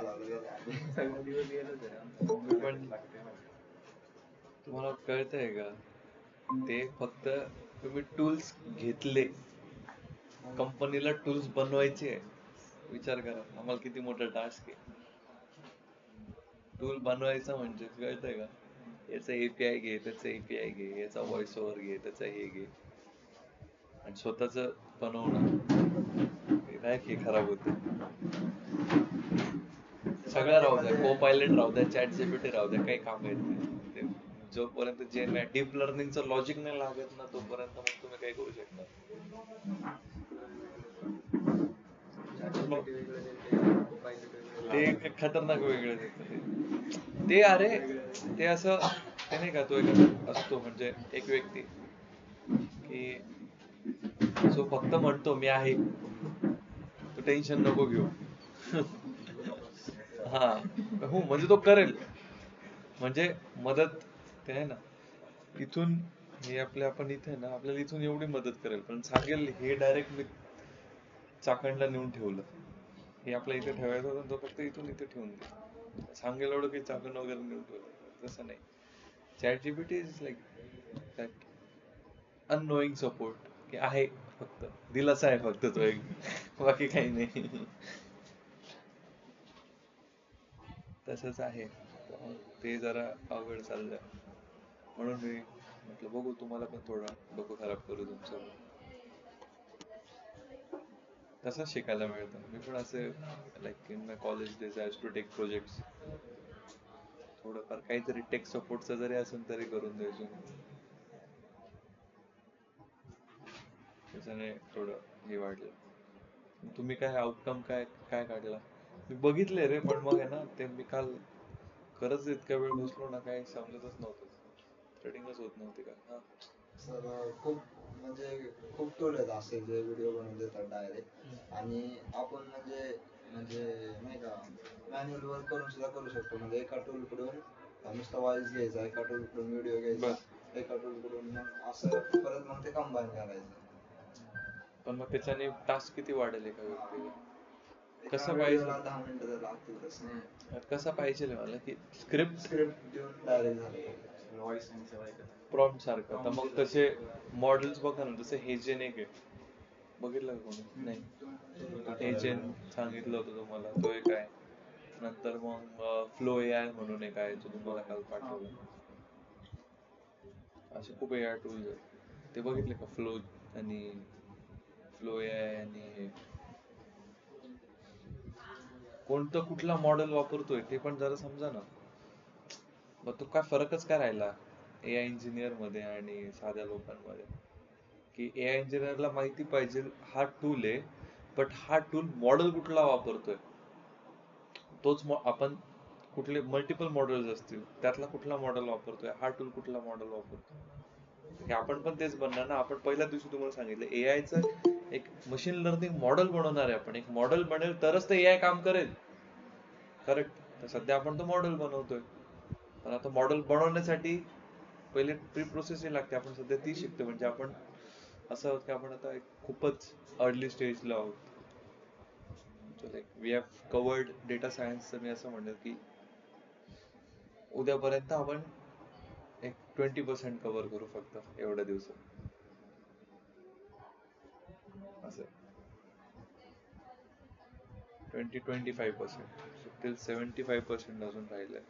सगळा दिवस गेला तर पण तुम्हाला कळतंय का, ते फक्त तुम्ही टूल्स घेतले, कंपनीला टूल्स बनवायचे. विचार करा आम्हाला किती मोठा टास्क आहे. टूल बनवायचा म्हणजे कळतंय का, याचा एपीआय घे, त्याचा एपीआय घे, याचा व्हॉइस ओव्हर घे, त्याचा हे घे, आणि स्वतःच बनवणं हे खराब होतं. सगळं राहू द्या, को पायलट राहू द्या, चॅट जीपीटी राहू द्या, काही काम येत नाही ते. जोपर्यंत जे नाही डीप लर्निंगचं लॉजिक नाही लागत ना, तोपर्यंत मग तुम्ही काही करू शकता. ते खतरनाक वेगळं देतं ते. अरे ते असं, ते नाही का, तो एक असतो म्हणजे एक व्यक्ती की जो फक्त म्हणतो मी आहे, तू टेन्शन नको घेऊ. हा हो, म्हणजे तो करेल, म्हणजे मदत, ते आहे ना इथून, हे आपण इथे ना आपल्याला इथून एवढी मदत करेल, पण सांगेल हे डायरेक्ट मी चाकणला नेऊन ठेवलं, हे आपल्या इथे ठेवायचं होतं तो फक्त इथून इथे ठेवून दे, सांगेल एवढं काही चाकण वगैरे नेऊन ठेवलं तसं नाही. ChatGPT is like that annoying support, की आहे फक्त दिलासा आहे फक्त तो एक, बाकी काही नाही. तसंच आहे. ते जरा अवघड चाललंय, म्हणून मी म्हटलं बघू तुम्हाला पण थोडं डोकं खराब करू तुमचं. तसंच शिकायला मिळतं. मी पण असे like in my college days I used to take projects, थोडंफार काहीतरी टेक सपोर्टचं जरी असेल तरी करून द्यायचो मी. त्याच्याने थोडं हे वाढलं. तुम्ही काय आउटकम काय काय काढला? मी बघितले रे, पण मग आहे ना ते मी काल खरंच इतक्या वेळ बसलो ना, काही समजतच नव्हतं, थ्रेडिंगच होत नव्हती का. हा सर खूप म्हणजे खूप टूल आहेत असे जे व्हिडिओ बनवून देतात डायरेक्ट, आणि आपण म्हणजे म्हणजे नाही का मॅन्युअल वर्क करून सुद्धा करू शकतो. म्हणजे एका टूल कडून नुसता वॉइस घ्यायचा, एका टूल कडून व्हिडिओ घ्यायचा, बस. एका टूल कडून मग असं परत मग ते कंबाईन करायचं. पण मग त्याच्याने टास्क किती वाढेल एका व्यक्तीला? एका कसं व्हिडिओला पाहिजे, 10 मिनिटं तर लागतील तसं. कसं पाहिजे मला की स्क्रिप्ट स्क्रिप्ट देऊन डायरेक्ट झालं व्हॉइस आणि सगळं प्रॉम्प्ट सारखं. तर मग तसे मॉडेल्स बघा ना, जसं हेजेन एक आहे, बघितलं का कोणी? नाही, हेजेन सांगितलं होतं तुम्हाला, तो एक आहे. नंतर मग फ्लो एआय म्हणून एक आहे, जो तुम्हाला काल पाठवलं. असे खूप एआय टूल्स आहेत, ते बघितले का? फ्लो एआय आणि हे कोणतं कुठला मॉडेल वापरतोय ते पण जरा समजा ना. मग तो काय फरकच काय राहिला एआय इंजिनियर मध्ये आणि साध्या लोकांमध्ये, की एआय इंजिनियरला माहिती पाहिजे हा टूल आहे, बट हा टूल मॉडेल कुठला वापरतोय, तोच आपण कुठले मल्टिपल मॉडेल्स असतील त्यातला कुठला मॉडेल वापरतोय, हा टूल कुठला मॉडेल वापरतोय, हे आपण पण तेच बनणार ना. आपण पहिल्या दिवशी तुम्हाला सांगितलं एआयचं एक मशीन लर्निंग मॉडेल बनवणार आहे आपण, एक मॉडेल बनेल तरच ते एआय काम करेल, करेक्ट? तर सध्या आपण तो मॉडेल बनवतोय, पण आता मॉडेल बनवण्यासाठी पहिले प्री प्रोसेस लागते, आपण सध्या ती शिकतो. म्हणजे आपण असं आहोत की आपण आता एक खूपच अर्ली स्टेजला आहोत. Like we have covered data science. तर मी असं म्हणेल की उद्यापर्यंत आपण एक 20% कव्हर करू फक्त एवढ्या दिवसात, असं 20-25%, टिल 75% अजून राहिलंय.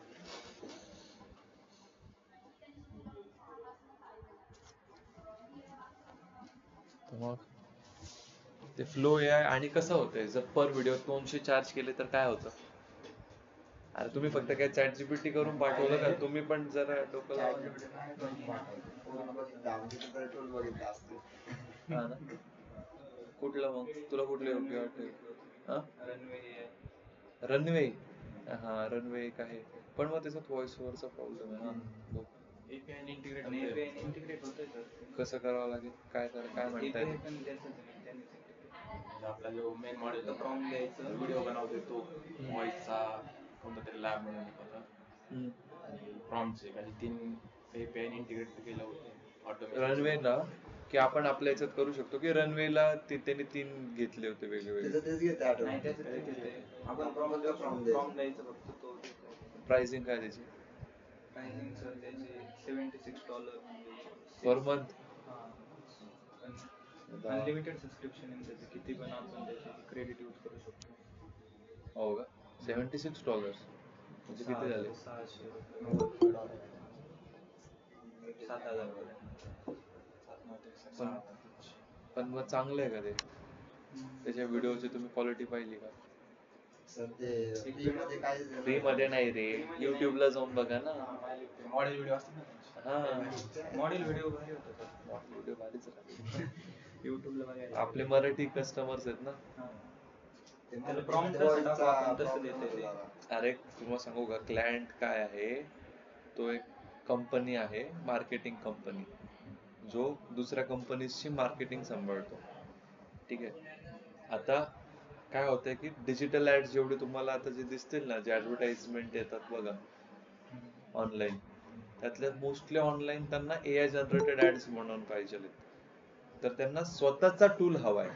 मग ते फ्लो एआय आणि कसं होतंय, जर पर व्हिडिओ 200 चार्ज केले तर काय होतं? अरे तुम्ही फक्त काय चॅट जीपीटी करून पाठवलं का? तुम्ही पण जरा डोकं लावा ना. कुठलं मग तुला कुठलं योग्य वाटेल? रनवे, हा रनवे एक आहे, पण मग त्याच्यात व्हॉइस ओव्हरचा प्रॉब्लेम आहे. हा एपीआय इंटिग्रेट होतोय सर. कसं करावं लागेल, काय काय म्हणताय? आपला जो मेन मॉडेल प्रॉम्प्ट द्यायचं, व्हिडिओ बनवतोय तो व्हॉइसचा कोणता तरी लॅब म्हणून होता, आणि प्रॉम्प्टचे काही 3 एपीआय इंटिग्रेट केलं होतं रनवे ऑटोमेशन. ना की आपण आपल्या याच्यात करू शकतो की रनवेला त्यांनी 3 घेतले होते वेगवेगळे. त्याचं तेच घेते आठवण. नाही त्याचं ते घेते. आपण फक्त from प्रॉम द्यायचं. द्यायचं फक्त तो देतो. प्राइसिंग काय त्याची प्राइसिंग सर त्याची $76 म्हणजे पर मंथ? अनलिमिटेड सबस्क्रिप्शन आहे त्याचे, किती पण आपण त्याचे क्रेडिट यूज करू शकतो. हो का? $76 म्हणजे किती झाले? $600 $7,000 पण पण मग चांगलं आहे का ते? त्याच्या व्हिडिओची तुम्ही क्वालिटी पाहिली का? सर ते free मध्ये काहीच देणार फ्री मध्ये नाही रे, युट्यूबला जाऊन बघा ना. मॉडेल व्हिडिओ असतात ना, हा मॉडेल व्हिडिओ भारी होतात. व्हिडिओ भारीच राहते. युट्यूबला बघायला आपले मराठी कस्टमर्स आहेत ना. ते त्याला मला prompt voice कसं चा टाकू आपण तसं problem देते होतो ते. जरा. अरे तुम्हाला सांगू का, क्लायंट काय आहे, तो एक कंपनी आहे, मार्केटिंग कंपनी, जो दुसऱ्या कंपनीची मार्केटिंग सांभाळतो. ठीक आहे. आता काय होतंय की डिजिटल ऍड्स जेवढे तुम्हाला आता जे दिसतील ना, जे ऍडव्हर्टाइजमेंट येतात बघा ऑनलाईन, त्यातल्या मोस्टली ऑनलाईन त्यांना AI जनरेटेड ऍड्स म्हणून पाहिजे, तर त्यांना स्वतःचा टूल हवाय,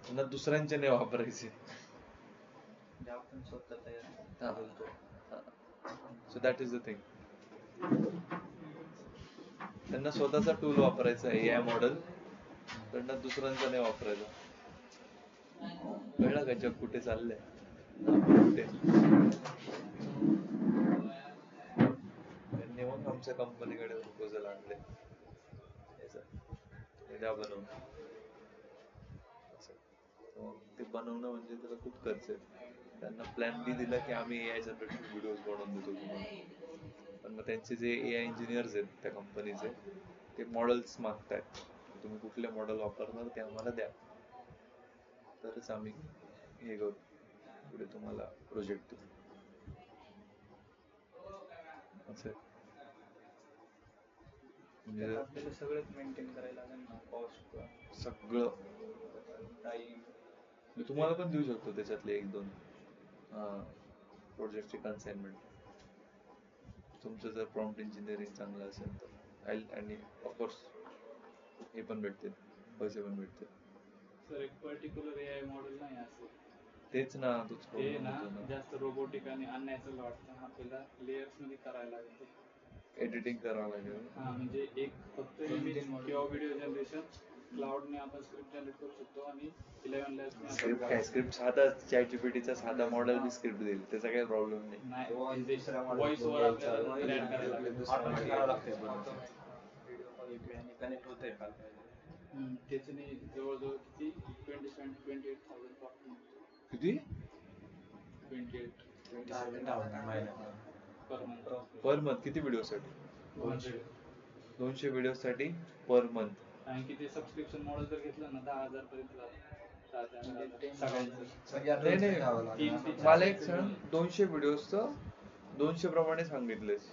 त्यांना दुसऱ्यांचे नाही वापरायचे. म्हणजे आपण स्वतः तयार हा. बोलतो. So that is the thing. त्यांना स्वतःचा टूल वापरायचा आहे AI मॉडेल, त्यांना दुसऱ्यांचा नाही वापरायचा. कळलं का जग कुठे चाललंय? कुठे त्यांनी मग आमच्या कंपनीकडे प्रपोजल आणले द्या बनवून. मग ते बनवणं म्हणजे त्याला खूप खर्च आहे. त्यांना प्लॅन बी दिला की आम्ही AI जनरेटेड व्हिडिओज बनवून देतो तुम्हाला, पण मग त्यांचे जे AI इंजिनियर्स आहेत त्या कंपनीचे, ते मॉडेल्स मागतायत. तुम्ही कुठले मॉडेल वापरणार ते आम्हाला द्या, तरच आम्ही हे करू, पुढे तुम्हाला प्रोजेक्ट देऊ. असं आहे. म्हणजे आपल्याला सगळंच मेंटेन करायला लागेल ना, कॉस्ट, सगळं टाइम. तुम्हाला पण देऊ शकतो त्याच्यातले 1-2 प्रोजेक्टची कन्साइनमेंट, तुमचं जर प्रॉम्प्ट इंजिनिअरिंग चांगलं असेल तर. आणि ऑफकोर्स हे पण भेटतील, पैसे पण भेटतील. सर एक पर्टिक्युलर AI मॉडेल नाही असं, तेच ना, तोच ते प्रॉब्लेम ना होतो ना. जास्त रोबोटिक आणि अननॅचरल वाटतं. आपल्याला लेयर्स मध्ये करायला लागेल ते. एडिटिंग करावं लागेल. हा म्हणजे एक फक्त इमेज किंवा व्हिडिओ जनरेशन क्लाउडने आपण स्क्रिप्ट जनरेट करू शकतो आणि 11 लॅब्सने स्क्रिप्ट काय, स्क्रिप्ट साधा ChatGPT साधा मॉडेल बी स्क्रिप्ट देईल, त्याचा काही प्रॉब्लेम नाही. नाही व्हॉइस ओव्हर आपल्याला नंतर ऍड करायला लागेल. ऑटोमॅटिक करावं लागते व्हिडिओ कॉल API ने कनेक्ट होतंय का त्याच्याने जवळजवळ किती 28,000 प्रॉफिट. किती? 28,000 पर मंथ. पर मंथ किती व्हिडिओसाठी? 200 व्हिडिओसाठी पर मंथ. आणि किती सबस्क्रिप्शन मॉडेल जर घेतलं ना 10,000 पर्यंत जातं. नाही नाही, मला एक सांग, 200 व्हिडिओचं 200 प्रमाणे सांगितलेस,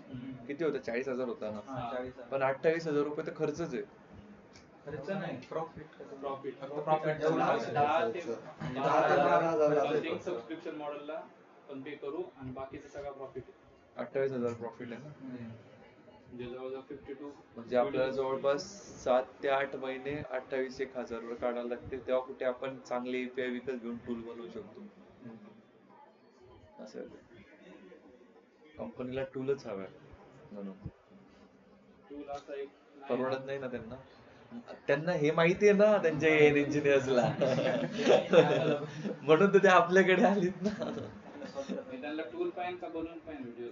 किती होतं? 40,000 होता ना. 40,000. पण 28,000 रुपये तर खर्चच आहे. खर्च नाही, प्रॉफिट फक्त प्रॉफिट 10 ते 12,000 सबस्क्रिप्शन मॉडेलला पण पे करू आणि बाकीचं सगळं प्रॉफिट आहे. 28,000 प्रॉफिट आहे ना. म्हणजे जवळजवळ 52. म्हणजे आपल्याला जवळपास 7 ते 8 महिने 28,000 रुपये काढायला लागतील, तेव्हा कुठे आपण चांगले API विकत घेऊन टूल बनवू शकतो. असं कंपनीला टूलच हवाय, म्हणून टूल असा एक परवडत नाही ना त्यांना. त्यांना हे माहिती आहे ना त्यांच्या इंजिनियर्सला, म्हणून तर ते आपल्याकडे आलीत ना. त्यांना टूल पाहिजे का बनवून पाहिजे व्हिडिओ.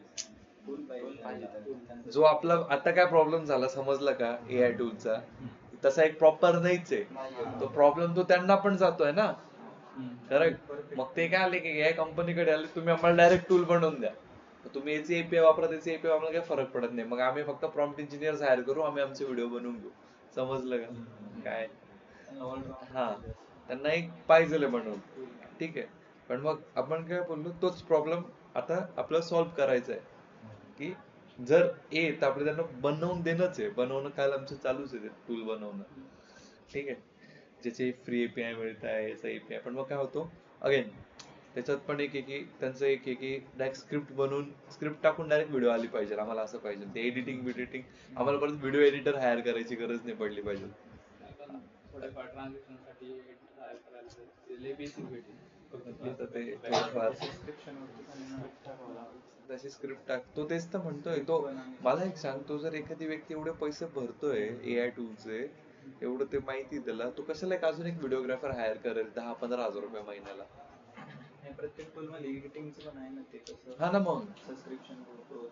जो आपला आता काय प्रॉब्लेम झाला समजला का AI टूलचा, तसा एक प्रॉपर नाहीच आहे तो प्रॉब्लेम, तो त्यांना पण जातोय ना. करेक्ट. मग ते काय आले की AI कंपनीकडे आले, तुम्ही आम्हाला डायरेक्ट टूल बनवून द्या, तुम्ही याची API वापरा, त्याची API वापरा, काही फरक पडत नाही. मग आम्ही फक्त प्रॉम्प्ट इंजिनियर हायर करू, आम्ही आमचे व्हिडिओ बनवून घेऊ. समजलं का काय? हा, त्यांना एक पाहिजे बनवून, ठीक आहे. पण मग आपण काय बोललो, तोच प्रॉब्लेम आता आपल्याला सॉल्व्ह करायचा आहे की जर तर आपलं त्यांना बनवून देणंच आहे. बनवणं काय आमचं चालूच आहे, टूल बनवणं, ठीक आहे. ज्याचे फ्री API मिळत आहे, याचा API. पण मग काय होतो अगेन, त्याच्यात पण एक आहे की त्यांचं एक आहे की डायरेक्ट स्क्रिप्ट बनवून, स्क्रिप्ट टाकून डायरेक्ट व्हिडिओ आली पाहिजे, आम्हाला असं पाहिजे. ते एडिटिंग आम्हाला परत व्हिडिओ एडिटर हायर करायची गरज नाही पडली पाहिजे. थोडेफार ट्रान्झॅक्शन साठी हायर करायला ते लय बेसिक भेटेल आता ते थोडंफार सबस्क्रिप्शन तशी स्क्रिप्ट टाक. तो तेच तर म्हणतोय. तो मला एक सांग, तो जर एखादी व्यक्ती एवढे पैसे भरतोय AI टूलचे, एवढं ते माहिती त्याला, तो कशाला एक अजून एक व्हिडिओग्राफर हायर करेल 10-15 हजार रुपये महिन्याला? प्रत्येक टूल मध्ये एडिटिंगचं पण आहे ना ते कसं हा ना मग सबस्क्रिप्शन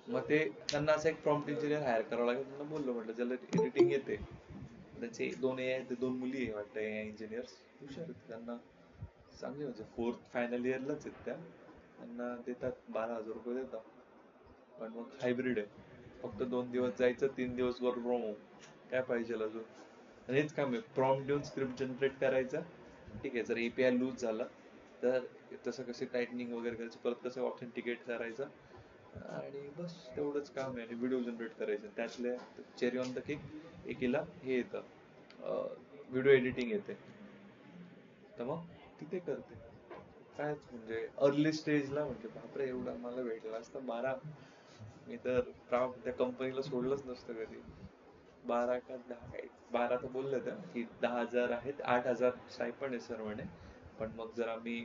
मग ते त्यांना असं एक प्रॉम्प्ट इंजिनियर हायर करावं लागेल. त्यांना बोललो म्हटलं ज्याला एडिटिंग येते, त्याचे 2 मुली आहे वाटतं AI इंजिनियर्स, हुशार आहेत. त्यांना चांगले म्हणजे 4th फायनल इयरलाच आहेत त्या, त्यांना देतात 12,000 रुपये देतात. पण मग हायब्रिड आहे, फक्त 2 दिवस जायचं, 3 दिवस वर्क फ्रॉम होम. काय पाहिजे अजून? आणि हेच काम आहे, प्रॉम्प्ट देऊन स्क्रिप्ट जनरेट करायचा. ठीक आहे, जर API लूज झाला तर तसं कसे टायटनिंग वगैरे करायचं, परत कसं ऑथेंटिकेट करायचं, आणि बस तेवढंच काम आहे. आणि व्हिडिओ जनरेट करायचे. त्यातल्या चेरी ऑन द केक एकीला हे येतं, व्हिडिओ एडिटिंग येते, तर मग तिथे करते. कायच म्हणजे अर्ली स्टेजला म्हणजे बापरे, एवढा मला भेटला असतं 12, मी तर त्या कंपनीला सोडलंच नसतं कधी. 12 का 10, काय 12 तर बोलले त्या की 10,000 आहेत, 8,000 स्टायपंड आहे सर म्हणे, पण मग जर आम्ही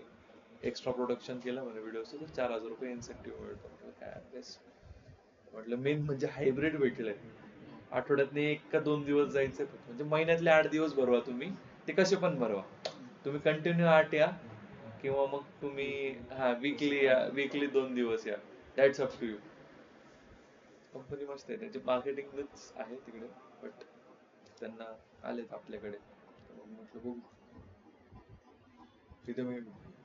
एक्स्ट्रा प्रोडक्शन केलं म्हणे व्हिडिओचं तर 4,000 रुपये इन्सेंटिव्ह मिळतो. म्हटलं काय बेस्ट. म्हटलं मेन म्हणजे हायब्रिड भेटलंय. आठवड्यातले 1 का 2 दिवस जायचं, म्हणजे महिन्यातले 8 दिवस भरवा तुम्ही, ते कसे पण भरवा. तुम्ही कंटिन्यू 8 या, किंवा मग तुम्ही वीकली या, वीकली 2 दिवस या, that's up to you. Company मस्त आहे, त्यांची मार्केटिंगच आहे तिकडे, बट त्यांना आलेत आपल्याकडे. म्हटलं बघू. तिथे मी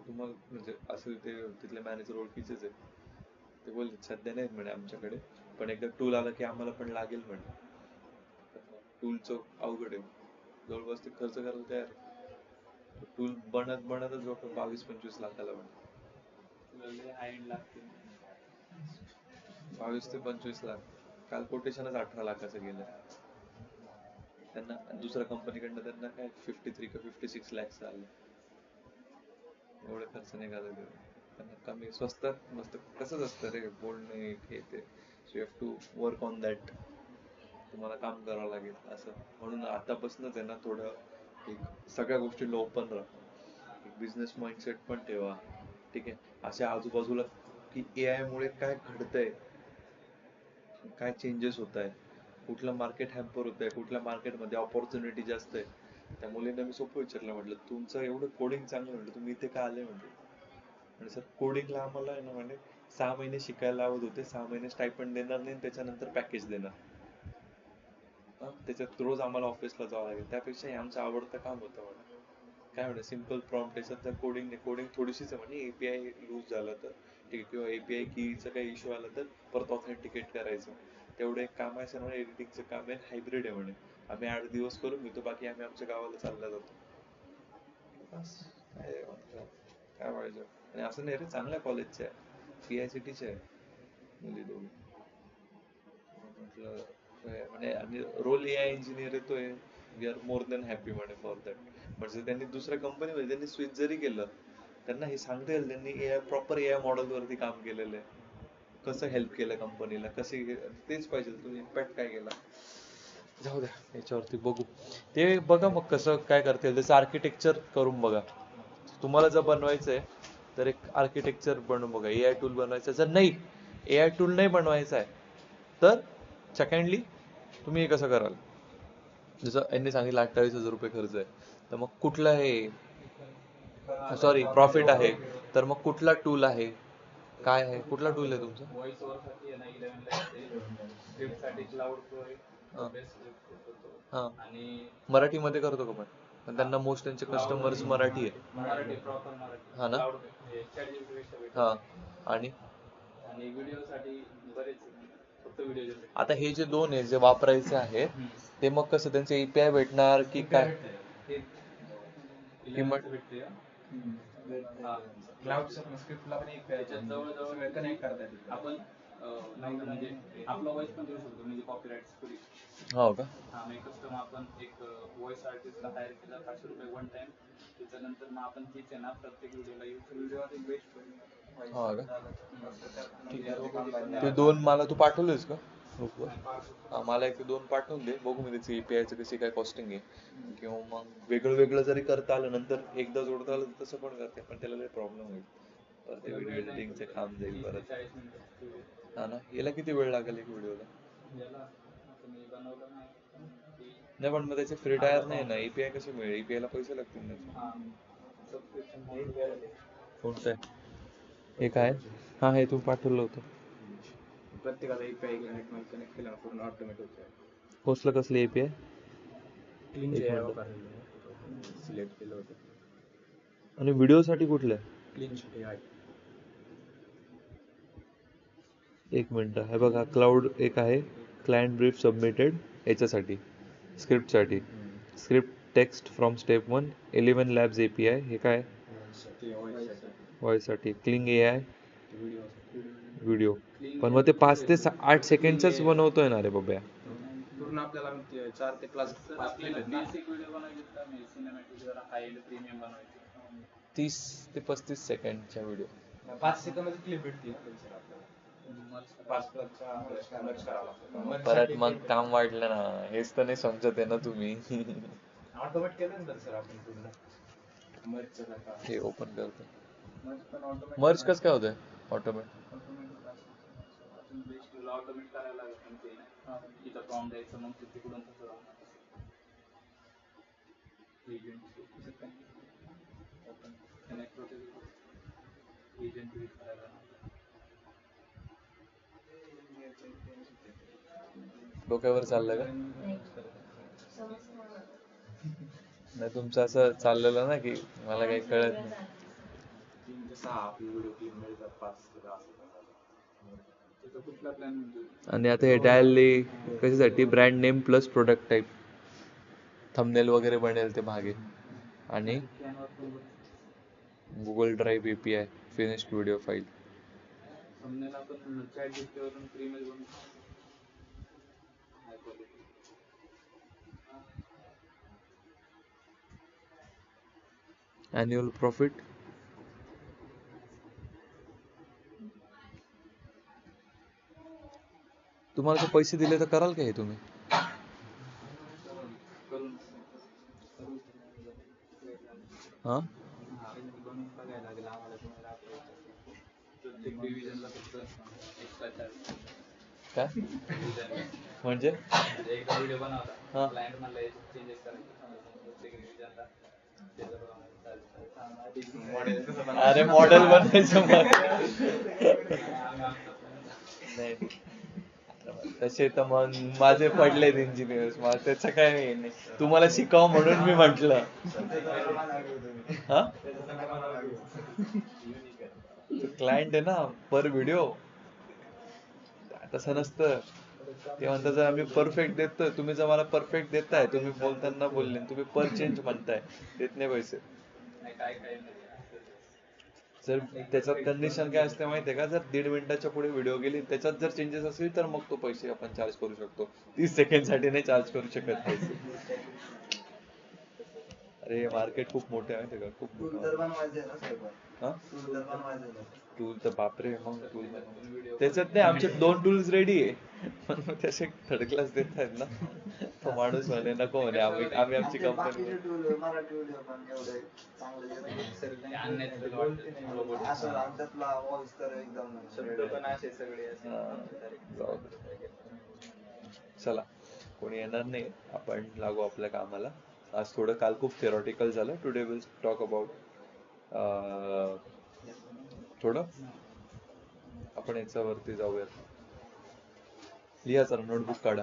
तुम्हाला म्हणजे असेल ते तिथले मॅनेजर ओळखीचेच आहे, ते बोलले सध्या नाहीत म्हणे आमच्याकडे, पण एकदा टूल आला की आम्हाला पण लागेल म्हणे. टूलचं अवघड आहे, जवळपास ते खर्च करायला तयार. टूल बनतच 22-25 लाखाला म्हणे. हाय एंड लागते 22 ते 25 लाख. काल कोटेशनच 18 लाखाचं गेलं त्यांना. दुसऱ्या कंपनीकडनं त्यांना काय 53 का 56 लॅक्स आले. एवढे खर्च नाही करायचे त्यांना, कमी स्वस्तात मस्त. कसंच असतं रे, बोलणे हे ते, so you have to work on that. तुम्हाला काम करावं लागेल असं. म्हणून आतापासूनच आहे ना थोडं एक सगळ्या गोष्टीला ओपन राहा, एक बिझनेस माइंडसेट पण ठेवा. ठीक आहे, अशा आजूबाजूला की AI मुळे काय घडतंय, काय चेंजेस होत आहे, कुठलं मार्केट हॅम्पर होत आहे, कुठल्या मार्केटमध्ये ऑपॉर्च्युनिटी जास्त आहे. त्या मुलींना मी सोपं विचारलं, म्हटलं तुमचं एवढं कोडिंग चांगलं, म्हटलं तुम्ही इथे का आले म्हटलं. आणि सर कोडिंगला आम्हाला आहे ना म्हणे 6 महिने शिकायला लावत होते, 6 महिने स्टायपंड देणार नाही, त्याच्यानंतर पॅकेज देणार. त्याच्यात रोज आम्हाला ऑफिसला जावं लागेल, त्यापेक्षा हे आमचं आवडतं काम होतं म्हणे. काय म्हणे सिम्पल प्रॉम्प्ट, त्याच्यात कोडिंग थोडीशीच आहे म्हणे. API लूज झालं तर ठीक आहे, किंवा API कीचा काही इश्यू आला तर परत ऑथेंटिकेट करायचं, तेवढं एक काम आहे. सर एडिटिंगचं काम आहे, हायब्रिड आहे म्हणे, आम्ही 8 दिवस करून घेतो, बाकी आम्ही आमच्या गावाला चालला जातो. बस काय म्हटलं, काय पाहिजे. आणि असं नाही रे, चांगल्या कॉलेजच्या आहे, PICTच्या आहे मुली दोघी. म्हटलं म्हणे आम्ही रोल AI इंजिनियर येतोय, we are more than happy म्हणे फॉर दॅट. म्हणजे त्यांनी दुसऱ्या कंपनीमध्ये त्यांनी स्विच जरी केलं, त्यांना हे सांगता येईल त्यांनी प्रॉपर AI मॉडेल वरती काम केलेलं आहे, कसं हेल्प केलं कंपनीला, कसे, तेच पाहिजे. तुम्ही इम्पॅक्ट काय केला. जाऊ द्या, याच्यावरती बघू. ते बघा मग कसं काय करता येईल, त्याचं आर्किटेक्चर करून बघा. तुम्हाला जर बनवायचं आहे तर एक आर्किटेक्चर बनवून बघा. AI टूल बनवायचं, जर नाही AI टूल नाही बनवायचा आहे तर सेकंडली तुम्ही हे कसं कराल, जसं यांनी सांगितलं 28,000 रुपये खर्च आहे, तर मग कुठला आहे, सॉरी प्रॉफिट आहे, तर मग कुठला टूल आहे, काय आहे, कुठला टूल आहे तुमचा? व्हॉइस ओव्हर साठी आहे ना 11 लॅक्स, स्क्रिप्ट साठी क्लाउड प्रो आहे, बेस्ट स्क्रिप्ट करतो. हां, आणि मराठीमध्ये करतो का पण त्यांना मोस्ट त्यांचे कस्टमर्स मराठी आहे. मराठी प्रॉपर मराठी, हा ना. क्लाउड ChatGPT पेक्षा बेटर. हा, आणि आणि व्हिडिओ साठी बरेच फक्त व्हिडिओ जनरेट. आता हे जे 2 आहे जे वापरायचे आहेत, ते मग कसं त्यांचे API भेटणार की काय किंमत? भेटते क्लाउड स्क्रिप्टला पण एक जवळजवळ कनेक्ट करता येते आपण म्हणजे आपला वॉइस पण देऊ शकतो, म्हणजे कॉपीराइट फ्री. हो का. हा, मग कस्टम आपण एक व्हॉइस आर्टिस्टला हायर केला 500 रुपये वन टाइम, त्याच्यानंतर मग आपण तीच आहे ना प्रत्येक व्हिडिओला यूज व्हिडिओ एक बेस्ट हो का. ठीक ते 2 मला तू पाठवलेस का? ग्रुपवर. मला एक 2 पाठवून दे, बघू मी त्याची API कशी काय कॉस्टिंग आहे, किंवा मग वेगळं वेगळं जरी करता आलं नंतर एकदा जोडता आलं तर तसं पण करते, पण त्याला लय प्रॉब्लेम होईल. तर ते व्हिडिओ एडिटिंगचे काम जाईल 30 ते परत. 40 मिनिटं. हा ना, याला किती वेळ लागेल एक व्हिडिओला? याला आता मी बनवलं नाही पण नाही पण मग त्याचे फ्री टायर नाही ना, API कशी मिळेल? API ला पैसे लागतील ना. हा सबस्क्रिप्शन कोणतं आहे हे? काय हा, हे तू पाठवलं होतं. प्रत्येकाचा API नेटमध्ये कनेक्ट केला ना पूर्ण ऑटोमॅटिक होतं. कसलं API? क्लीन एक जे मिनिट. वापरलेलं सिलेक्ट केलं होतं. आणि व्हिडिओ साठी कुठलं आहे? Clean sheet AI. एक मिनिट, हे बघा क्लाउड एक आहे, क्लायंट ब्रीफ सबमिटेड याच्यासाठी, स्क्रिप्टसाठी. Script text from step 1 11 labs API. हे काय? ते व्हॉइससाठी. व्हॉइससाठी क्लिंग AI व्हिडिओसाठी. व्हिडिओ. पण मग ते 5 ते 8 सेकंडचाच बनवतोय ना रे बाबा. पूर्ण आपल्याला 4 ते 5 आपल्याला बेसिक व्हिडिओ बनवायचे तर मी सिनेमॅटिक जरा हाय एंड प्रीमियम बनवायचे. 30 ते 35 सेकंडच्या व्हिडिओ. 5 सेकंदाची क्लिप भेटते आपल्याला. 5 प्लसचा मर्ज करावा लागतो. परत मग काम वाढलं ना, हेच तर नाही समजत आहे ना तुम्ही. ऑटोमेट केलं ना सर आपण पूर्ण मर्जचं काय. हे ओपन करतो. मर्ज पण ऑटोमॅटिक. मर्ज कसं काय होतंय ऑटोमॅटिक? ऑटोमॅटिक असतं. बेसिकला ऑटोमेट करायला लागत नाही ते. इथं प्रॉम्प्ट द्यायचं मग ते तिकडून तसं राहणार. कनेक्ट होते एजंट क्रिएट करायला. डोक्यावर चाललं का? नाही तुमचं असं चाललेलं ना की मला काही कळत नाही. 3 ते 6 आपले व्हिडिओ क्लिप मिळतात 5 ते 10 सेकंदाचा. त्याचा कुठला प्लॅन म्हणजे? आणि आता हे डायरेक्टली कशासाठी? Brand name plus product type, thumbnail वगैरे बनेल ते मागे. आणि Google drive API finished video file. Thumbnail आपण चॅट GPT वरून प्रीमियम बनवू. Annual profit. तुम्हाला जर पैसे दिले तर कराल का हे तुम्ही? करून हा, बनवून बघायला लागेल आम्हाला. तुम्हाला प्रत्येक डिव्हिजनला फक्त एक्स्ट्रा चार्ज. काय म्हणजे? एकदा व्हिडिओ बनवला हा. क्लायंट मला चेंजेस करायचे प्रत्येक डिव्हिजनला अरे मॉडेल बनवायचं मग. नाही तसे तर मग माझे पडलेत इंजिनियर्स, मला त्याचं काय नाही. तुम्हाला शिकाव म्हणून मी म्हंटल. हा, क्लायंट आहे ना पर व्हिडिओ, तसं नसतं. ते म्हणतात जर आम्ही परफेक्ट देतोय, तुम्ही जर मला परफेक्ट देताय, तुम्ही बोलताना बोलले, तुम्ही पर चेंज म्हणताय, देत नाही पैसे. जर त्याच्यात कंडिशन काय असते माहितीये का? जर 1.5 मिनिटाच्या पुढे व्हिडिओ गेली, त्याच्यात जर चेंजेस असतील तर मग तो पैसे आपण चार्ज करू शकतो. 30 सेकंड साठी नाही चार्ज करू शकत पैसे. अरे मार्केट खूप मोठे आहे माहितीये का? खूप टूल तर बनवायचे ना सर पण. हा, टूल तर बनवायचे ना. टूल तर बापरे, मग टूल त्याच्यात नाही, आमचे 2 टूल्स रेडी आहे, पण मग तसे थर्ड क्लास देत आहेत ना. तो माणूस म्हणे नको म्हणे, आम्ही आमची ते कंपनी. बाकीचे टूल मराठी व्हिडिओ पण एवढे चांगले येत नाही. असं आणि त्यातला व्हॉइस तर एकदम शब्द पण असे सगळे चला, कोणी येणार नाही, आपण लागू आपल्या कामाला. आज थोडं, काल खूप थेरॉटिकल झालं. टुडे विल टॉक अबाउट थोडं आपण याच्यावरती जाऊयात. लिहा जरा, नोटबुक काढा.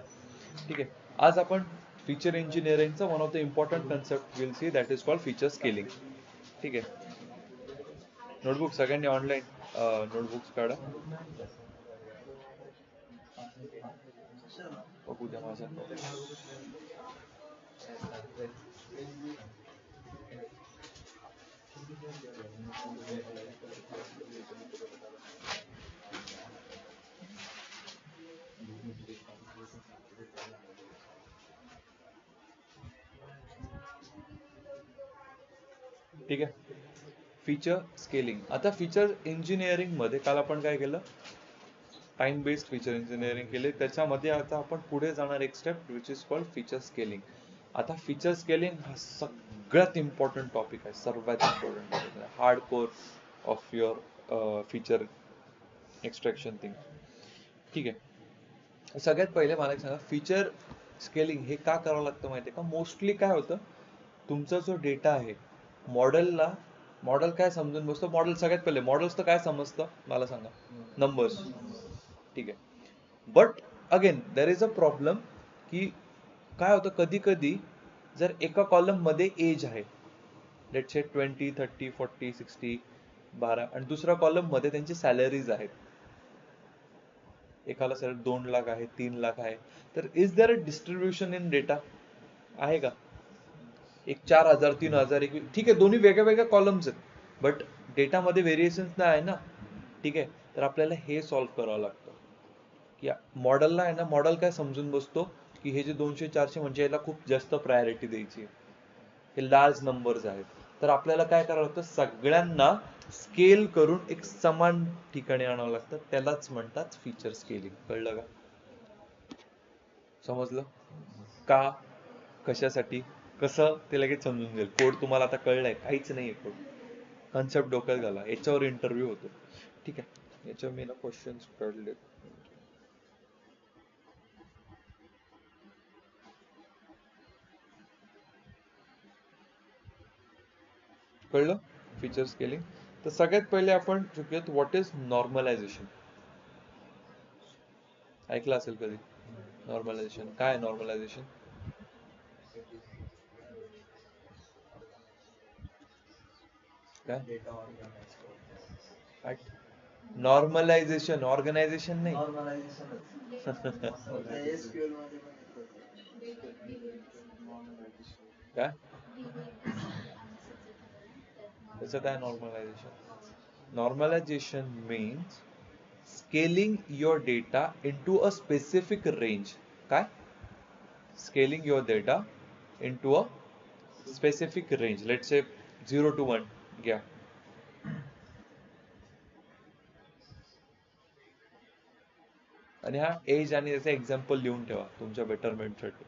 ठीक आहे, आज आपण फीचर इंजिनिअरिंगचा one of the important concept will see, that is called feature scaling. ठीक आहे, नोटबुक सगळ्यांनी ऑनलाईन नोटबुक्स काढा. बघू द्या माझ्या ठीक आहे. Feature scaling. आता फीचर इंजिनिअरिंग मध्ये काल आपण काय केलं? टाइम बेस्ड फीचर इंजिनिअरिंग केले. त्याच्यामध्ये आता आपण पुढे जाणार एक step which is called feature scaling. आता फीचर स्केलिंग हा सगळ्यात इम्पॉर्टंट टॉपिक आहे, सर्वात इम्पॉर्टंट टॉपिक आहे, hard core of your feature extraction thing. ठीक आहे, सगळ्यात पहिले मला एक सांगा, फीचर स्केलिंग हे का करावं लागतं माहिती आहे का? मोस्टली काय होतं, तुमचा जो डेटा आहे मॉडेल काय समजून बसतो? मॉडेल सगळ्यात पहिले मॉडेल्स तर काय समजतं मला सांगा? नंबर्स. ठीक आहे, but again there is a problem की काय होतं, कधी कधी जर एका कॉलम मध्ये एज आहे, लेट्स से 20, 30, 40, 60, 12, आणि दुसऱ्या कॉलम मध्ये त्यांची सॅलरीज आहेत, एकाला सर 2 लाख आहे, 3 लाख आहे, तर is there a distribution in data आहे का? एक 4,000, 3,000, ठीक आहे, दोन्ही वेगळ्या वेगळ्या कॉलम्स आहेत, बट डेटामध्ये व्हेरिएशन्स नाही आहे ना. ठीक आहे, तर आपल्याला हे सॉल्व्ह करावं लागतं की मॉडेलला आहे ना, मॉडेल काय समजून बसतो की हे जे 200, 400 म्हणजे याला खूप जास्त प्रायोरिटी द्यायची, हे लार्ज नंबर्स आहेत, तर आपल्याला काय करावं लागतं, सगळ्यांना स्केल करून एक समान ठिकाणी आणावं लागतं. त्यालाच म्हणतात फीचर स्केलिंग. कळलं का? समजलं का? कशासाठी, कसं, ते लगेच समजून जाईल. कोड तुम्हाला आता कळलाय, काहीच नाहीये कोड, कन्सेप्ट डोक्यात घाला, याच्यावर इंटरव्ह्यू होतो. ठीक आहे, याच्यावर मी ना क्वेश्चन्स काढले. कळलं फीचर स्केलिंग? तर सगळ्यात पहिले आपण शिकूयात व्हॉट इज नॉर्मलायझेशन. ऐकलं असेल कधी नॉर्मलायझेशन? काय नॉर्मलायझेशन? काय नॉर्मलायझेशन? ऑर्गनायझेशन नाही. काय त्याचं काय normalisation? Normalisation means scaling your data into a specific range. काय? Scaling your data into a specific range. Let's say 0 to 1 घ्या. आणि हा एज आणि त्याचे एक्झाम्पल लिहून ठेवा तुमच्या बेटरमेंटसाठी.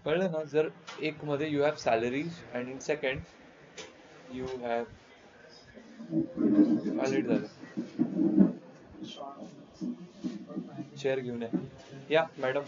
कळलं ना? जर एक मध्ये you have salaries and in second you have late झालं, चेअर घेऊन या मॅडम.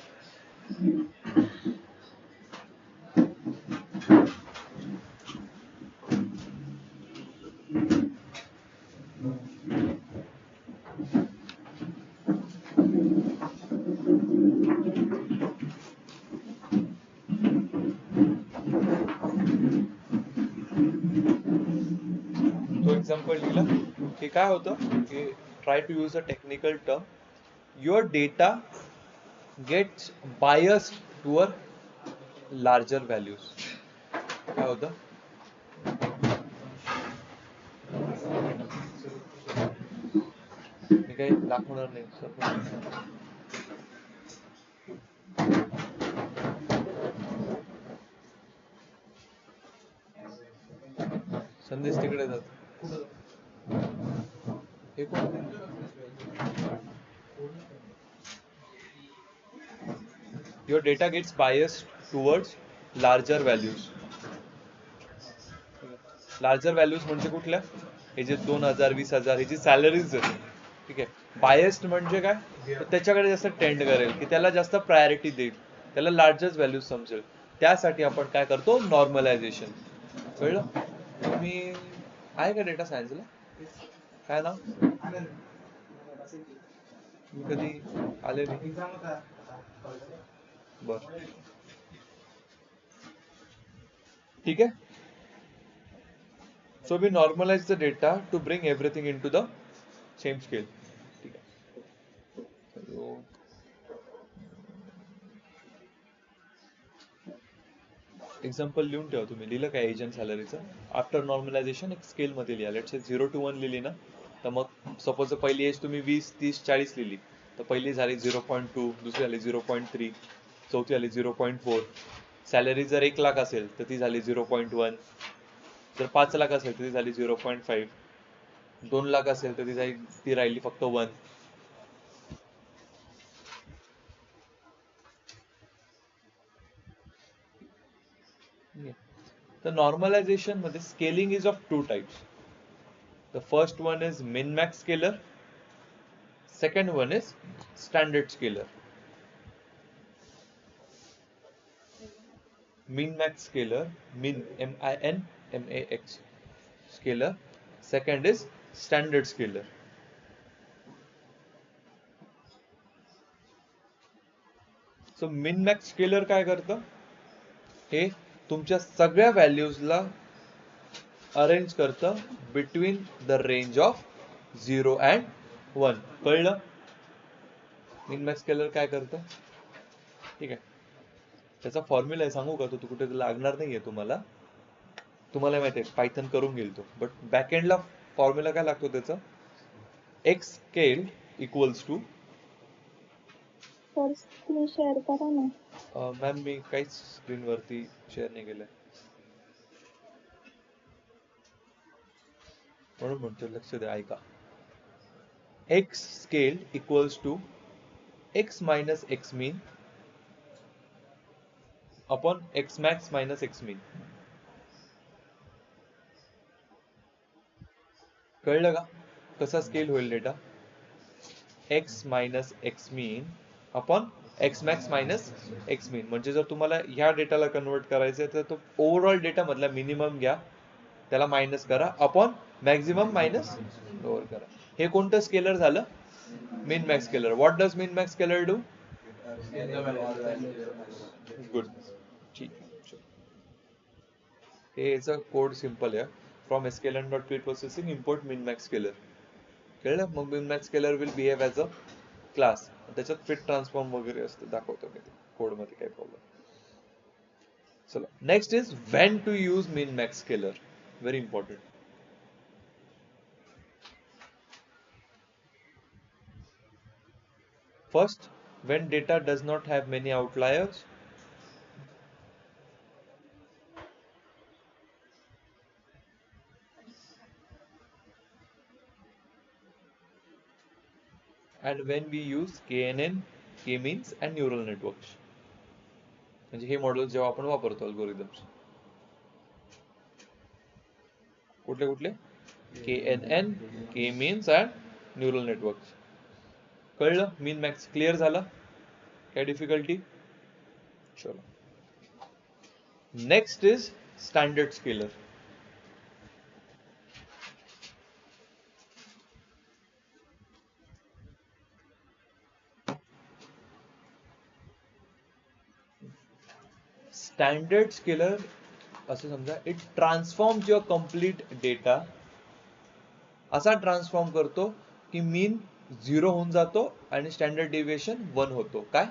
तो एक्झाम्पल लिहिला की काय होतं की try to use a technical term, your data gets biased toward larger values. काय होतं? मी काही दाखवणार नाही सर. संदेश तिकडे जात. हे कोण? Your data gets biased towards larger values. Larger values म्हणजे कुठल्या? हे जे 2,000, 20,000 ह्याची सॅलरीज आहेत. ठीक आहे, बायस्ड म्हणजे काय? तर त्याच्याकडे जास्त टेंड करेल, की त्याला जास्त प्रायोरिटी देईल, त्याला लार्जर व्हॅल्यूज समजेल. त्यासाठी आपण काय करतो? नॉर्मलायझेशन. कळलं? तुम्ही आहे का डेटा सायन्सला? काय नाव? कधी आले नाही? बर, ठीक आहे. So we normalize the data to bring everything into the same scale. ठीक आहे. एक्झाम्पल लिहून ठेवा तुम्ही. लिहिलं काय एजंट सॅलरीचं? आफ्टर नॉर्मलायझेशन एक स्केल मध्ये लिहा. लेट्स से 0 to 1 लिहिली ना, तर मग सपोज पहिली एज तुम्ही 20, 30, 40 लिहिली, तर पहिली झाली 0.2, दुसरी आली 0.3, चौथी आली 0.4, सॅलरी जर 1 लाख असेल तर ती झाली 0.1, जर 5 लाख असेल तर ती झाली 0.5, 2 लाख असेल तर ती राहिली फक्त 1. तर नॉर्मलायझेशन मध्ये scaling is of 2 types. The first one is min max scaler, second one is standard scaler. Min max scaler, min MIN MAX scaler, second is standard scaler. So min max scaler काय करतं, हे तुमच्या सगळ्या व्हॅल्यूजला arrange करतं between the range of 0 and 1. कळलं? min max scaler काय करतं? ठीक आहे, त्याचा फॉर्म्युला आहे, सांगू का? तो कुठे लागणार नाहीये तुम्हाला माहिती आहे, पायथन करून घेईल तो. बट बॅकएंडला फॉर्म्युला काय लागतो त्याचा? एक्स स्केल इक्वल्स टू, तुम्ही शेअर करा ना. मॅम मी काहीच स्क्रीनवरती शेअर नाही केलंय म्हणून म्हणतो, लक्ष द्या, ऐका. X scale equals to x minus x mean upon x max minus x mean. कळलं का कसा स्केल होईल data? X minus x mean upon x max minus x mean. म्हणजे जर तुम्हाला ह्या डेटाला कन्वर्ट करायचं आहे तर तो ओव्हरऑल डेटा मधला मिनिमम घ्या, त्याला मायनस करा, अपॉन मॅक्झिमम मायनस लोअर करा. हे कोणतं स्केलर झालं? min max scalar. What does min max scalar do? Good. हेचा कोड सिंपल आहे. From sklearn.preprocessing import min max scalar. कळलं? मग min max scalar will behave as a class. त्याच्यात fit transform वगैरे असतं, दाखवतो मी कोड मध्ये, काही प्रॉब्लेम. चला, next is when to use min max scalar. Very important. First, when data does not have many outliers. And when we use KNN, K-means and neural networks. म्हणजे हे model जेव्हा आपण वापरतो अल्गोरिदम्स, कुठले कुठले? KNN, K-means and neural networks. कळलं? min max clear झाला? काय डिफिकल्टी? चलो, next is standard scalar. Standard scalar असं समजा, it transform your complete data. असा ट्रान्सफॉर्म करतो की मीन 0 होऊन जातो आणि स्टँडर्ड डेविएशन 1 होतो. काय?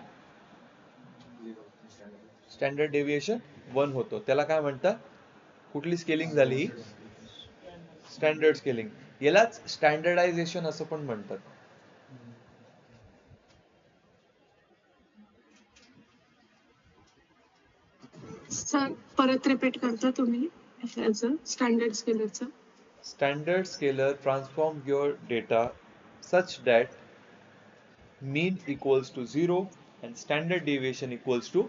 स्टँडर्ड डेविएशन 1 होतो. त्याला काय म्हणतात? कुठली स्केलिंग झाली? Standard scaling. यालाच स्टँडर्डायझेशन असं पण म्हणतात. सर परत रिपीट करता तुम्ही standard स्केलरचं? Standard scalar transform your data such that mean equals to 0 and standard deviation equals to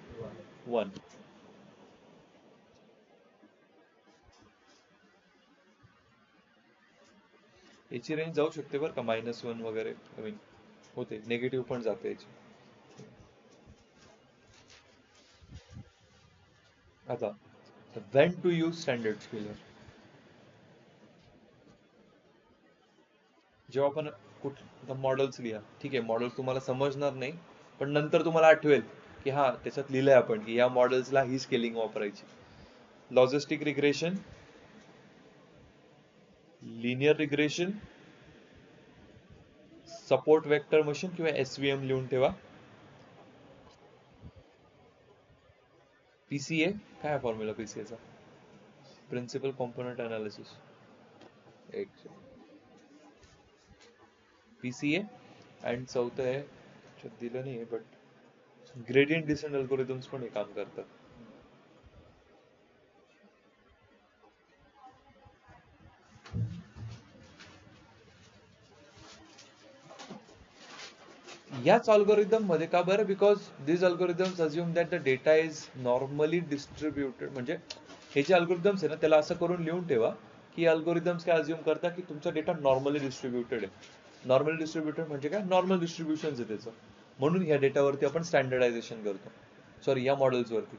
1. याची रेंज जाऊ शकते बरं का, -1 वगैरे, आय मीन होते, नेगेटिव्ह पण जाते याची. आता when to use standard scalar. जेव्हा आपण कुठलं मॉडेल्स लिहा, ठीक आहे, मॉडेल तुम्हाला समजणार नाही, पण नंतर तुम्हाला आठवेल की हा त्याच्यात लिहिलंय आपण की या मॉडेल्सला ही स्केलिंग वापरायची. Logistic regression, linear regression, support vector machine किंवा SVM लिहून ठेवा. PCA काय फॉर्म्युला PCA चा? Principal component analysis. PCA and चौथं आहे दिलं नाही, बट ग्रेडियंट डिसेंट अल्गोरिदम्स पण हे काम करतात. याच अल्गोरिदम मध्ये का बरं, because this algorithms assume that the data is normally distributed. म्हणजे हे जे अल्गोरिदम्स आहे ना त्याला असं करून लिहून ठेवा की अल्गोरिदम्स काय अज्युम करतात की तुमचा डेटा नॉर्मली डिस्ट्रीब्युटेड आहे. नॉर्मली डिस्ट्रीब्युटेड म्हणजे काय, नॉर्मल डिस्ट्रीब्युशन आहे त्याचं, म्हणून या डेटावरती आपण स्टँडर्डायझेशन करतो. सॉरी, या मॉडेल्स वरती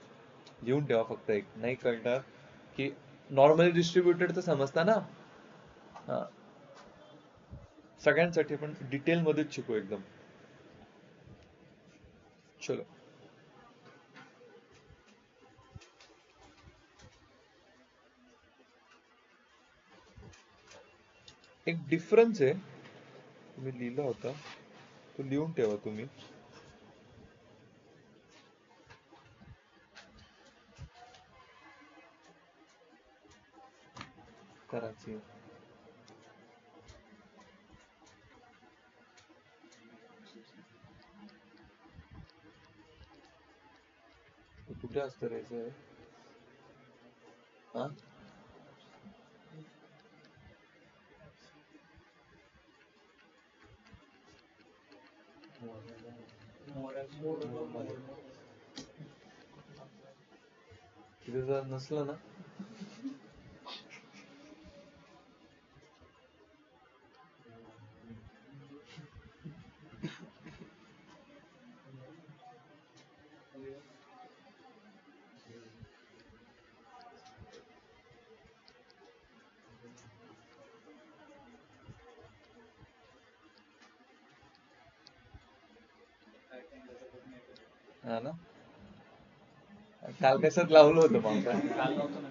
लिहून ठेवा फक्त. एक नाही कळणार की नॉर्मली डिस्ट्रीब्युटेड तर समजता ना. हा, सगळ्यांसाठी आपण डिटेल मध्येच शिकू एकदम. चलो, एक डिफरन्स आहे तुम्ही लिहिला होता तो लिहून ठेवा तुम्ही. करायची कुठे असतं रे याचं? हा, तिथे जर नसलं ना हा ना, काल कशात लावलं होतं मग काय? काल नव्हतं ना.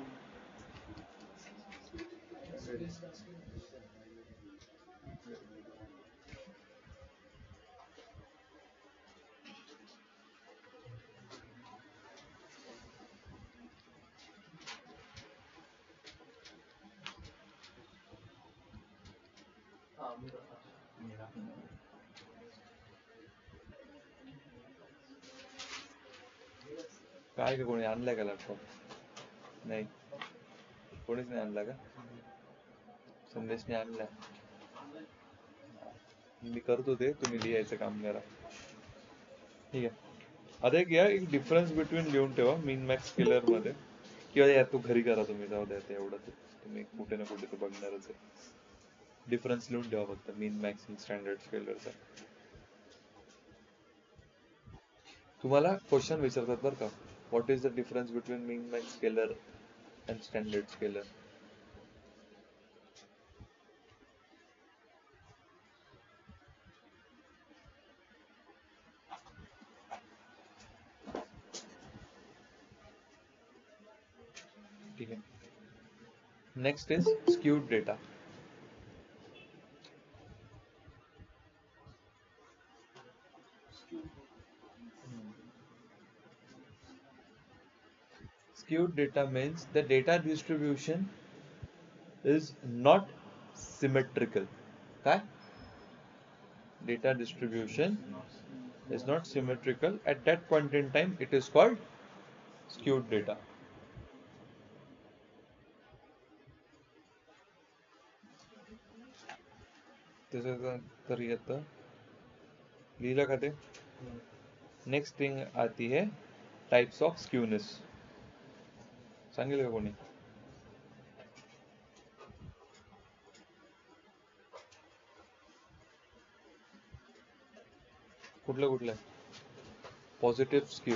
काय का कोणी आणलाय का लॅपटॉप? नाही, कोणीच नाही आणला का? संदेशने आणलाय. मी करतो ते, तुम्ही लिहायचं काम करा. ठीक आहे. आता एक या एक डिफरन्स बिटवीन लिहून ठेवा मीन मॅक्स स्केलर मध्ये, किंवा यार तू घरी करा तुम्ही, जाऊ द्या ते एवढं तुम्ही कुठे ना कुठे तर बघणारच आहे. डिफरन्स लिहून ठेवा फक्त मीन मॅक्स आणि स्टँडर्ड स्केलरचा. तुम्हाला क्वेश्चन विचारतात बरं का, what is the difference between mean max scalar and standard scalar. ठीक आहे. Next is skewed data. Skewed data means the data distribution is not symmetrical. काय? Data distribution is not symmetrical. At that point in time, it is called skewed data. त्याचं तर येतं, लिहिलं का ते? Next thing आती है टाइप्स ऑफ स्क्यूनेस. सांगेल का कोणी? कुठलं कुठलं? पॉझिटिव्ह स्क्यू,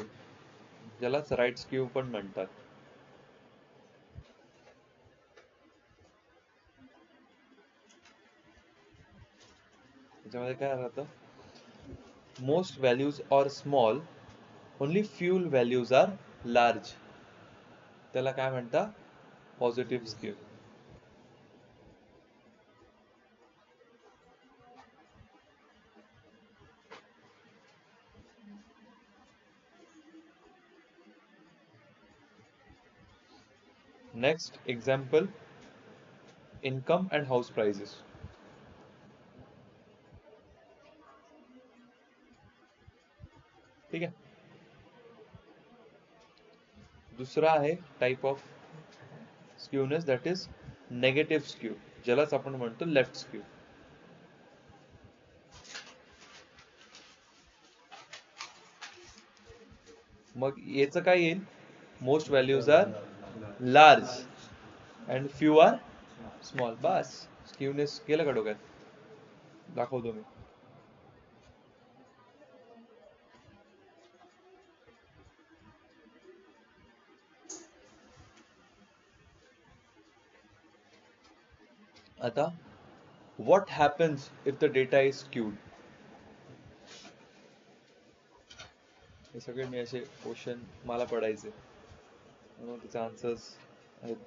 ज्यालाच राईट स्क्यू पण म्हणतात. त्याच्यामध्ये काय राहतं? Most values are small, only few values are large. त्याला काय म्हणतात? Positive skew. Next example, income and house prices. ठीक आहे. दुसरा आहे type of skewness, that is negative skew, ज्यालाच आपण म्हणतो लेफ्ट स्क्यू. मग याचं काय येईल, most values are large and few are small. बस स्क्यूनेस केलं का डोक्यात, दाखवतो मी. आता what happens if the data is skewed? हे सगळे मी असे क्वेश्चन मला पडायचे म्हणून त्याचे आन्सर्स आहेत.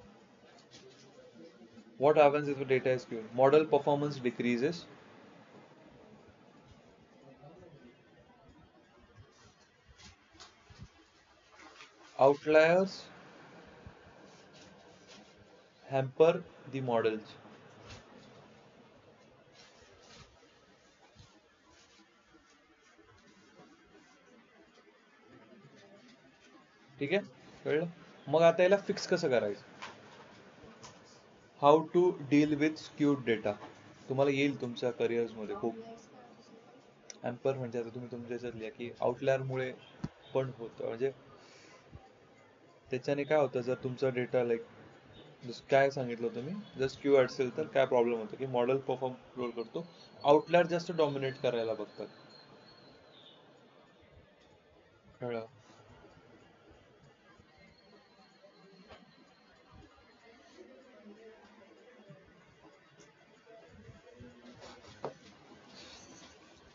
What happens if the data is skewed? Model performance decreases. Outliers hamper the models. ठीक आहे, कळलं. मग आता याला फिक्स कसं करायचं, how to deal with skewed data. तुम्हाला येईल तुमच्या करिअर्स मध्ये खूप. हॅम्पर म्हणजे आता तुम्ही तुमच्या ह्याच्यात लिहा की आउटलायर मुळे पण होतं, म्हणजे त्याच्याने काय होतं, जर तुमचा डेटा लाईक काय सांगितलं होतं मी, जर स्क्यू असेल तर काय प्रॉब्लेम होतो की मॉडेल परफॉर्म रोल करतो, आउटलायर जास्त डॉमिनेट करायला बघतात. कळलं.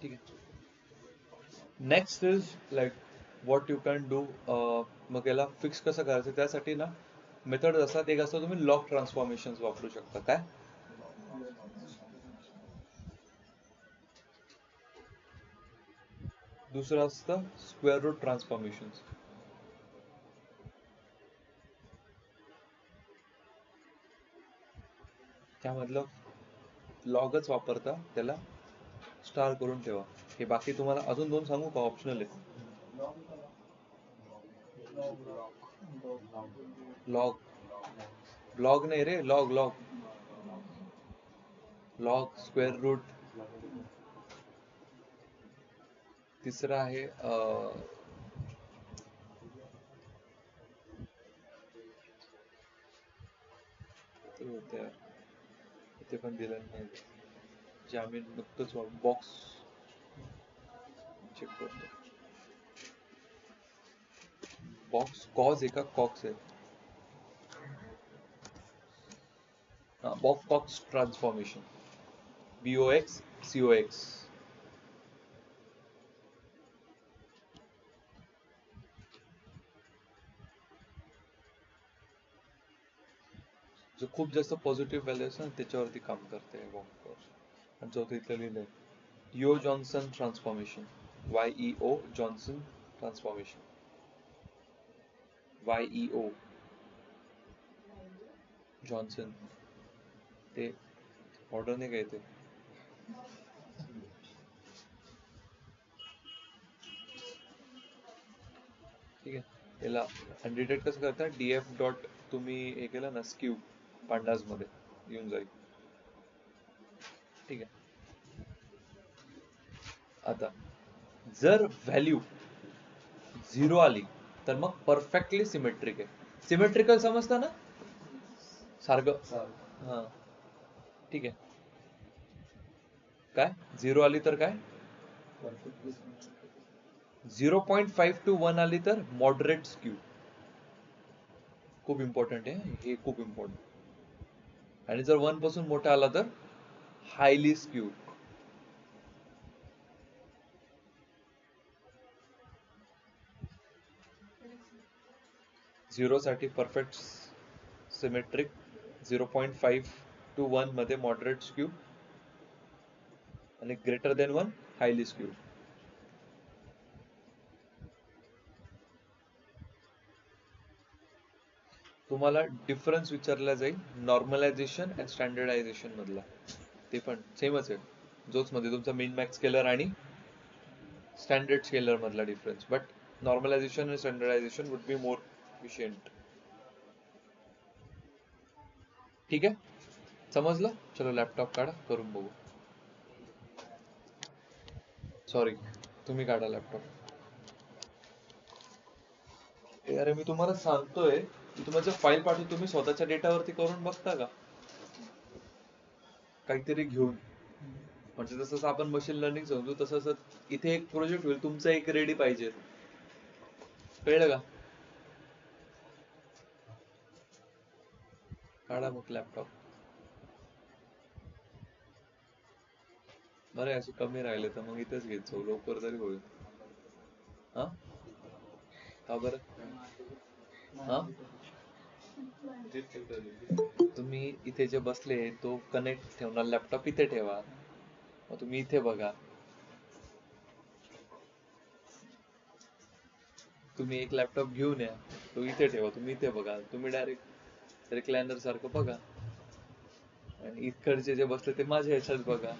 ठीक आहे. Next is like what you can do. मग याला फिक्स कसं करायचं, त्यासाठी ना मेथड असतात. एक असतं तुम्ही लॉग ट्रान्सफॉर्मेशन वापरू शकता. काय, दुसरं असतं स्क्वेअर रूट ट्रान्सफॉर्मेशन. त्यामधलं लॉगच वापरता, त्याला स्टार करून ठेवा. हे बाकी तुम्हाला अजून दोन सांगू का, ऑप्शनल आहे. लॉग, ब्लॉग नाही रे, log log log square root. तिसरं आहे ते पण दिलं नाही, जे आम्ही नुकतंच बॉक्स चेक करतो. बॉक्स कॉज आहे का कॉक्स आहे, box cox transformation, BOX COX. जो खूप जास्त पॉझिटिव्ह व्हॅल्यू असते ना त्याच्यावरती काम करते बॉक्स. आणि चौथं इथलं लिहिलंय Yeo Johnson transformation, YEO Johnson transformation, YEO Johnson. ते ऑर्डर नाही काय ते. ठीक आहे. याला डिटेक्ट कसं करता, DF डॉट तुम्ही हे केलं ना स्क्यू पांडाज मध्ये येऊन जाईल. ठीक आहे. आता जर व्हॅल्यू 0 आली तर मग परफेक्टली सिमेट्रिक आहे. सिमेट्रिकल समजतं ना, सारखं. हा ठीक आहे. काय 0 आली तर काय, 0.5 to 1 आली तर मॉडरेट स्क्यू. खूप इम्पॉर्टंट आहे हे, खूप इम्पॉर्टंट. आणि जर 1 पासून मोठा आला तर हायली स्क्यू. झिरो साठी परफेक्ट सिमेट्रिक, 0.5 to 1 मध्ये मॉडरेट स्क्यू आणि ग्रेटर देन 1 हायली स्क्यू. तुम्हाला डिफरन्स विचारला जाईल नॉर्मलायझेशन अँड स्टँडर्डायझेशन मधला. ते पण सेमच आहे, जोच मध्ये तुमचा मिन मॅक्स स्केलर आणि स्टँडर्ड स्केलर मधला डिफरन्स. बट नॉर्मलायझेशन आणि standardisation would be more efficient. ठीक आहे, समजलं. चलो लॅपटॉप काढा, करून बघू. सॉरी, तुम्ही काढा लॅपटॉप. अरे मी तुम्हाला सांगतोय की तुम्हाला फाईल पाठवतो, तुम्ही स्वतःच्या डेटावरती करून बघता का काहीतरी घेऊन. म्हणजे जसं आपण मशीन लर्निंग समजू तसं इथे एक प्रोजेक्ट होईल, तुमचा एक रेडी पाहिजे. कळलं का? काढा मग लॅपटॉप. बरं असे कमी राहिले तर मग इथेच घेत जाऊ, लवकर तरी होईल. हा का बरं? हा तुम्ही इथे जे बसले तो कनेक्ट ठेवणार लॅपटॉप इथे ठेवा, मग तुम्ही इथे बघा. तुम्ही एक लॅपटॉप घेऊन या, तो इथे ठेवा, तुम्ही इथे बघा. तुम्ही डायरेक्ट रिक्लायनर सारखं बघा आणि इकडचे जे बसले ते माझ्या ह्याच्यात बघा.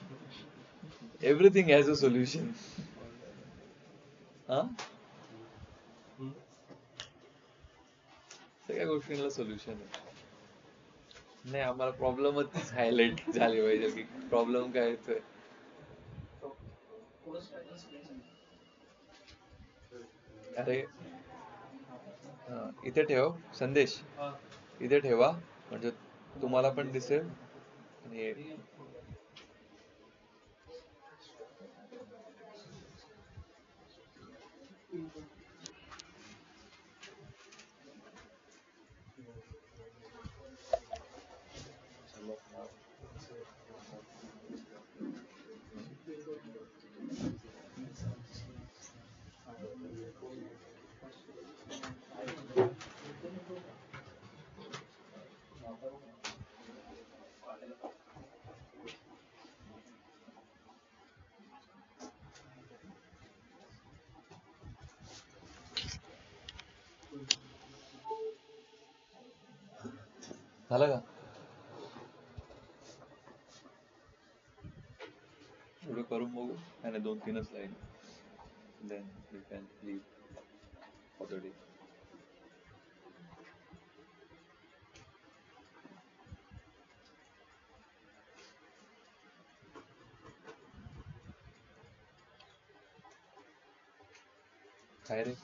Everything has a solution. हा सगळ्या गोष्टींना सोल्युशन आहे. नाही आम्हाला प्रॉब्लेमच हायलाइट झाली पाहिजे की प्रॉब्लेम काय येतोय. अरे इथे ठेव संदेश, इथे ठेवा म्हणजे तुम्हाला पण दिसेल आणि झालं का? पुढे करून बघू. आणि 2-3च line. Then you can leave for the day. काय रे?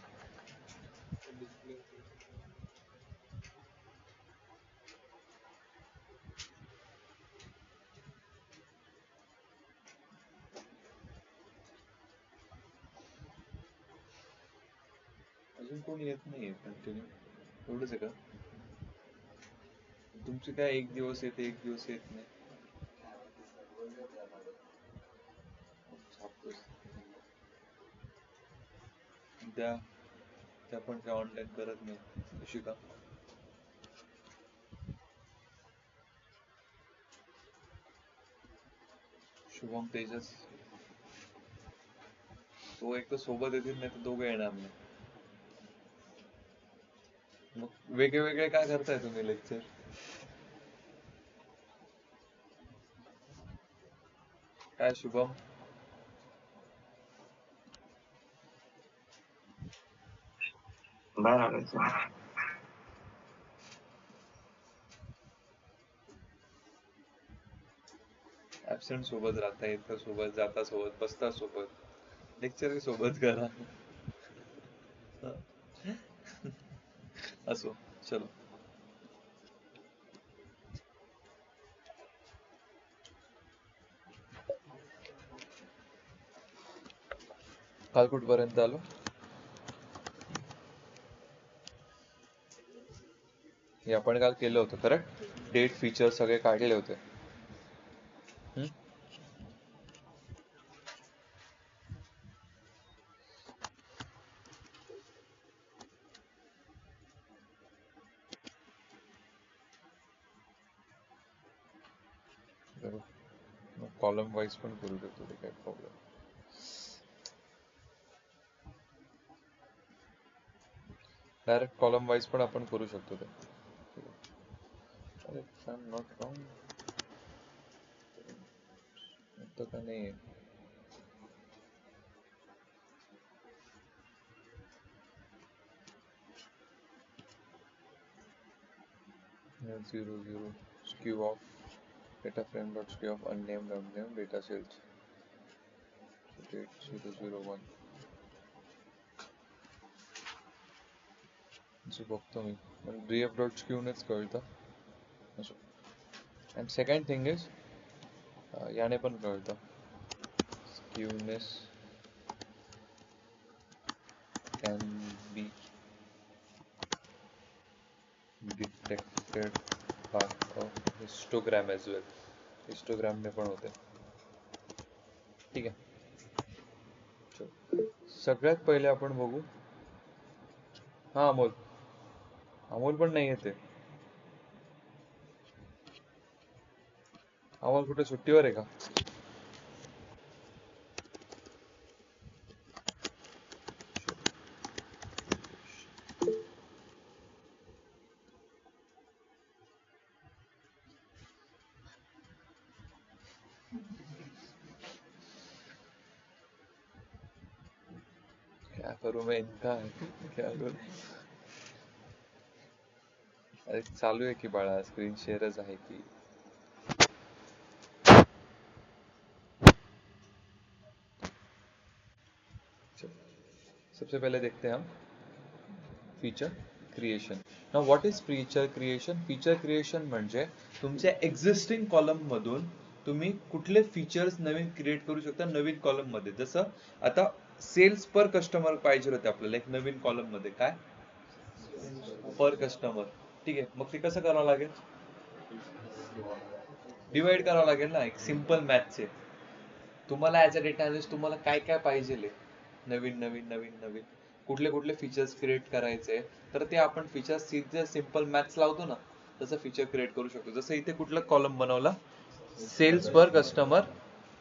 अजून कोणी येत नाहीये कंटिन्यू, एवढंच आहे का? तुमचे काय एक दिवस येते एक दिवस येत नाही. छापतोस. त्या पण काय ऑनलाईन करत नाही. कशी का? शुभम तेजस तो एक तर सोबत येतील नाही तर दोघं येणार नाही. मग वेगळे वेगळे काय करताय तुम्ही लेक्चर? काय शुभम? ऍबसेंट सोबत राहता, येता सोबत, जाता सोबत, बसता सोबत, लेक्चर सोबत करा. असो चलो. काल कुठपर्यंत आलो? हे आपण काल केलं होतं करेक्ट. डेट फीचर सगळे काढले होते. कॉलम वाईज पण करू शकतो ते, काय प्रॉब्लेम. डायरेक्ट कॉलम वाईज पण आपण करू शकतो ते. नॉट रॉंग होतं का नाही? 00 skew of data frame dot skew of unnamed data sets. So date 001. जे बघतो मी डीएफ डॉट स्क्यूनेच कळतं असो. अँड सेकंड थिंग इज याने पण कळतं skewness can be detected by a histogram as well. हिस्टोग्रामने पण होते. ठीक आहे. सगळ्यात पहिले आपण बघू. हा अमोल. अमोल पण नाही येते. अमोल कुठे सुट्टीवर आहे का? क्या करूं मैं इनका क्या करूं. अरे चालू आहे की बाळा, स्क्रीन शेअरच आहे की. सबसे पहले देखते हैं हम feature creation. Now what is feature creation? Feature creation म्हणजे तुमच्या एक्झिस्टिंग कॉलम मधून तुम्ही कुठले फीचर्स नवीन क्रिएट करू शकता नवीन कॉलम मध्ये. जसं आता सेल्स पर कस्टमर पाहिजे होते आपल्याला एक नवीन कॉलम मध्ये. काय पर कस्टमर. ठीक आहे. मग ते कसं करावं लागेल? डिवाइड करावं लागेल ना. एक सिंपल मॅथचे. तुम्हाला ऍज अ डेटा अनालिस्ट तुम्हाला काय काय पाहिजे नवीन नवीन नवीन नवीन कुठले कुठले फीचर्स क्रिएट करायचे, तर ते आपण फीचर्स सिंपल मॅथ्स लावतो ना तसं फीचर क्रिएट करू शकतो. जसं इथे कुठला कॉलम बनवला सेल्स पर कस्टमर.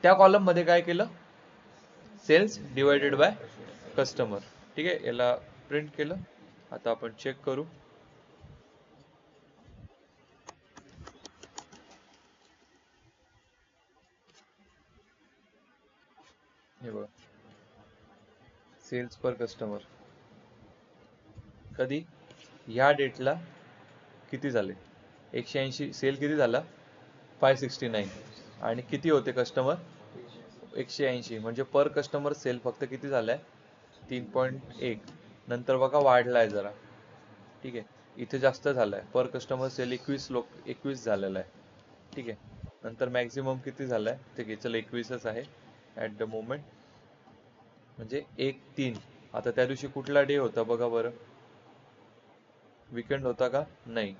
त्या कॉलम मध्ये काय केलं सेल्स डिवायडेड बाय कस्टमर. ठीक आहे. याला प्रिंट केलं. आता आपण चेक करू. हे बघा सेल्स पर कस्टमर कधी ह्या डेटला किती झाले 180. सेल किती झाला 569 आणि किती होते कस्टमर 180. म्हणजे पर कस्टमर सेल फक्त किती झालाय 3.1. नंतर बघा वाढलाय जरा. ठीक आहे. इथे जास्त झालाय पर कस्टमर सेल 21 झालेला आहे. ठीक आहे. नंतर मॅक्झिमम किती झालाय ते घे. चल 21च आहे ऍट द मोमेंट. म्हणजे 1-3. आता त्या दिवशी कुठला डे होता बघा बरं. वीकेंड होता का? नाही.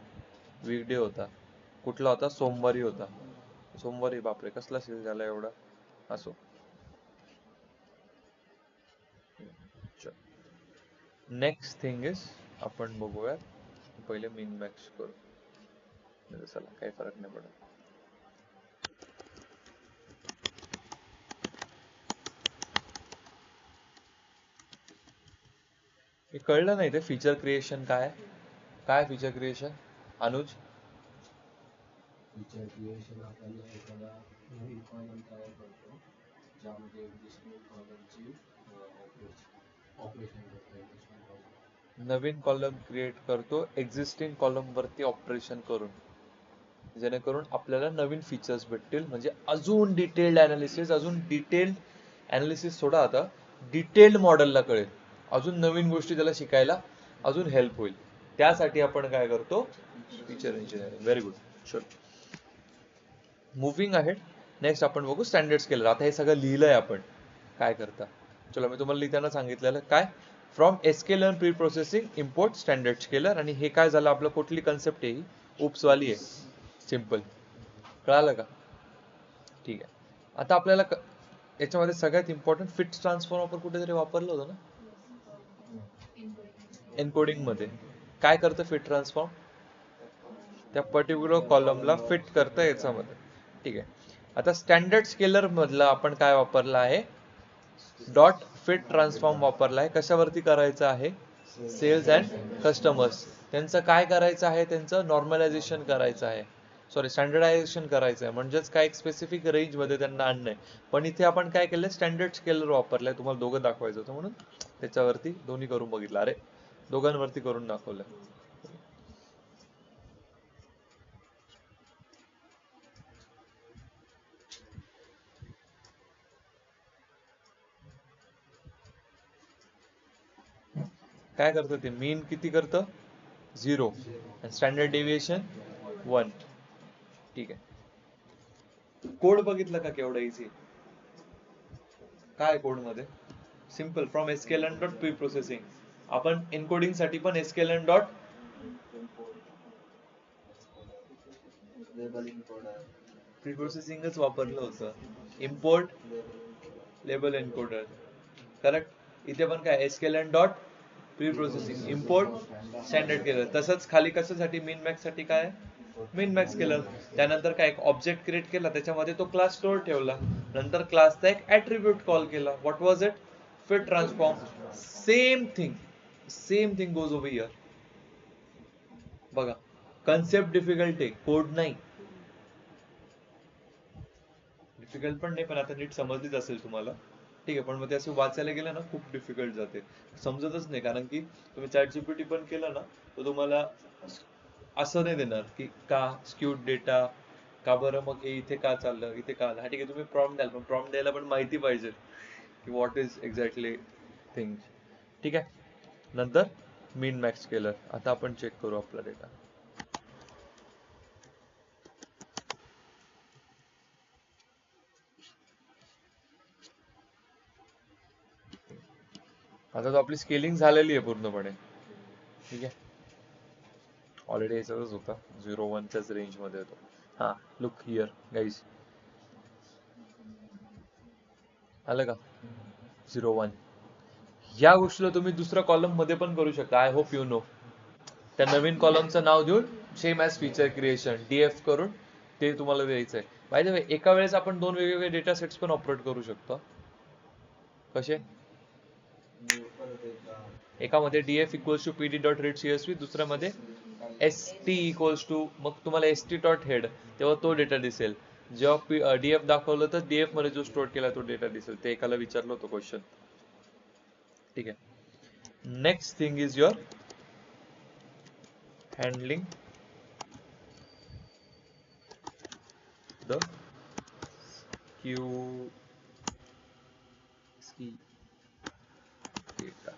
वीकडे होता. कुठला होता? सोमवारी होता. सोमवारी. बापरे कसला सेल झाला एवढा. असो. नेक्स्ट थिंग इज आपण बघूया पहिले मिन मॅक्स करू. चला काही फरक नाही पडत. हे कळलं नाही ते फीचर क्रिएशन काय काय feature creation Anuj. Feature creation आपण एखादा नवीन कॉलम तयार करतो ज्यामध्ये एक्झिस्टिंग कॉलमची ऑपरेशन करतो. नवीन कॉलम क्रिएट करतो एक्झिस्टिंग कॉलम वरती ऑपरेशन करून, जेणेकरून आपल्याला नवीन फीचर्स भेटतील. म्हणजे अजून डिटेल्ड अनालिसिस, अजून डिटेल्ड अनालिसिस सोडा आता डिटेल्ड मॉडेलला कळेल. अजून नवीन गोष्टी त्याला शिकायला अजून हेल्प होईल. त्यासाठी आपण काय करतो feature engineering. Very good. Sure. Moving ahead. Next आपण बघू स्टँडर्ड स्केलर. आता हे सगळं लिहिलंय आपण काय करता. चलो मी तुम्हाला लिहिताना सांगितलेलं काय from sklearn preprocessing import standard scaler. आणि हे काय झालं आपलं कुठली कन्सेप्ट आहे ही उप्स वाली आहे. सिंपल. कळालं का? ठीक आहे. आता आपल्याला याच्यामध्ये सगळ्यात इम्पॉर्टंट फिट ट्रान्सफॉर्म आपण कुठेतरी वापरलं होतं ना एन्कोडिंग मध्ये. काय करतं फिट ट्रान्सफॉर्म? त्या पर्टिक्युलर कॉलमला फिट करतं याच्यामध्ये. ठीक आहे. आता स्टँडर्ड स्केलर मधला आपण काय वापरला आहे डॉट फिट ट्रान्सफॉर्म वापरला आहे. कशावरती करायचं आहे सेल्स अँड कस्टमर्स. त्यांचं काय करायचं आहे त्यांचं नॉर्मलायझेशन करायचं आहे. सॉरी स्टँडर्डायझेशन करायचं आहे. म्हणजेच काय एक स्पेसिफिक रेंज मध्ये त्यांना आणणं आहे. पण इथे आपण काय केलंय स्टँडर्ड स्केलर वापरलाय. तुम्हाला दोघं दाखवायचं होतं म्हणून त्याच्यावरती दोन्ही करून बघितलं. अरे दोघांवरती करून दाखवलंय. काय करतं ते मीन किती करतं 0 and standard deviation 1. ठीक आहे. कोड बघितलं का केवढा इझी? काय कोड मध्ये? Simple, from sklearn dot preprocessing. आपण एन्कोडिंग साठी पण sklearn dot label encoder, pre प्रोसेसिंगच वापरलं होतं. Import label encoder, correct. इथे पण काय sklearn dot preprocessing, import standard केलं. तसंच खाली कशासाठी, मिन मॅक्स साठी काय मिन मॅक्स केलं. त्यानंतर काय एक ऑब्जेक्ट क्रिएट केला, त्याच्यामध्ये तो क्लास स्टोअर ठेवला. नंतर क्लासचा एक ऍट्रिब्यूट कॉल केला. What was it? Fit transform. Same thing goes over here. बघा, कन्सेप्ट डिफिकल्ट आहे, कोड नाही. डिफिकल्ट पण नाही, पण आता नीट समजलीच असेल तुम्हाला. ठीक आहे, पण मग ते असं वाचायला गेलं ना खूप डिफिकल्ट जाते, समजतच नाही. कारण की तुम्ही चॅट जीपीटी पण केलं ना तर तुम्हाला असं नाही देणार की का स्क्यूड डेटा, का बरं मग हे इथे का चाललं, इथे का आलं. हा ठीक आहे, तुम्ही प्रॉम्प्ट द्याल, पण प्रॉम्प्ट द्यायला पण माहिती पाहिजे की व्हॉट इज एक्झॅक्टली थिंग. ठीक आहे. नंतर मिन मॅक्स केलं. आता आपण चेक करू आपला डेटा. आता तो आपली स्केलिंग झालेली आहे पूर्णपणे. ठीक आहे, ऑलरेडी याच्यातच होता, 0-1 च्याच रेंज मध्ये होतो. हा, लुक हिअर गाईज, आलं का 0-1. या गोष्टीला तुम्ही दुसऱ्या कॉलम मध्ये पण करू शकता. I hope you know. त्या नवीन कॉलमचं नाव देऊन same as feature creation DF करून ते तुम्हाला द्यायचं आहे. बाय द वे, एका वेळेस आपण 2 वेगवेगळे डेटा सेट्स पण ऑपरेट करू शकतो. कसे? परत एकदा एकामध्ये df equals to pd dot read csv, दुसऱ्यामध्ये st इक्वल्स टू, मग तुम्हाला st डॉट हेड, तेव्हा तो डेटा दिसेल. जेव्हा df दाखवलं तर df मध्ये जो स्टोअर केला तो डेटा दिसेल. ते एकाला विचारलं होतं क्वेश्चन. ठीक आहे. Next thing is your handling the Q data.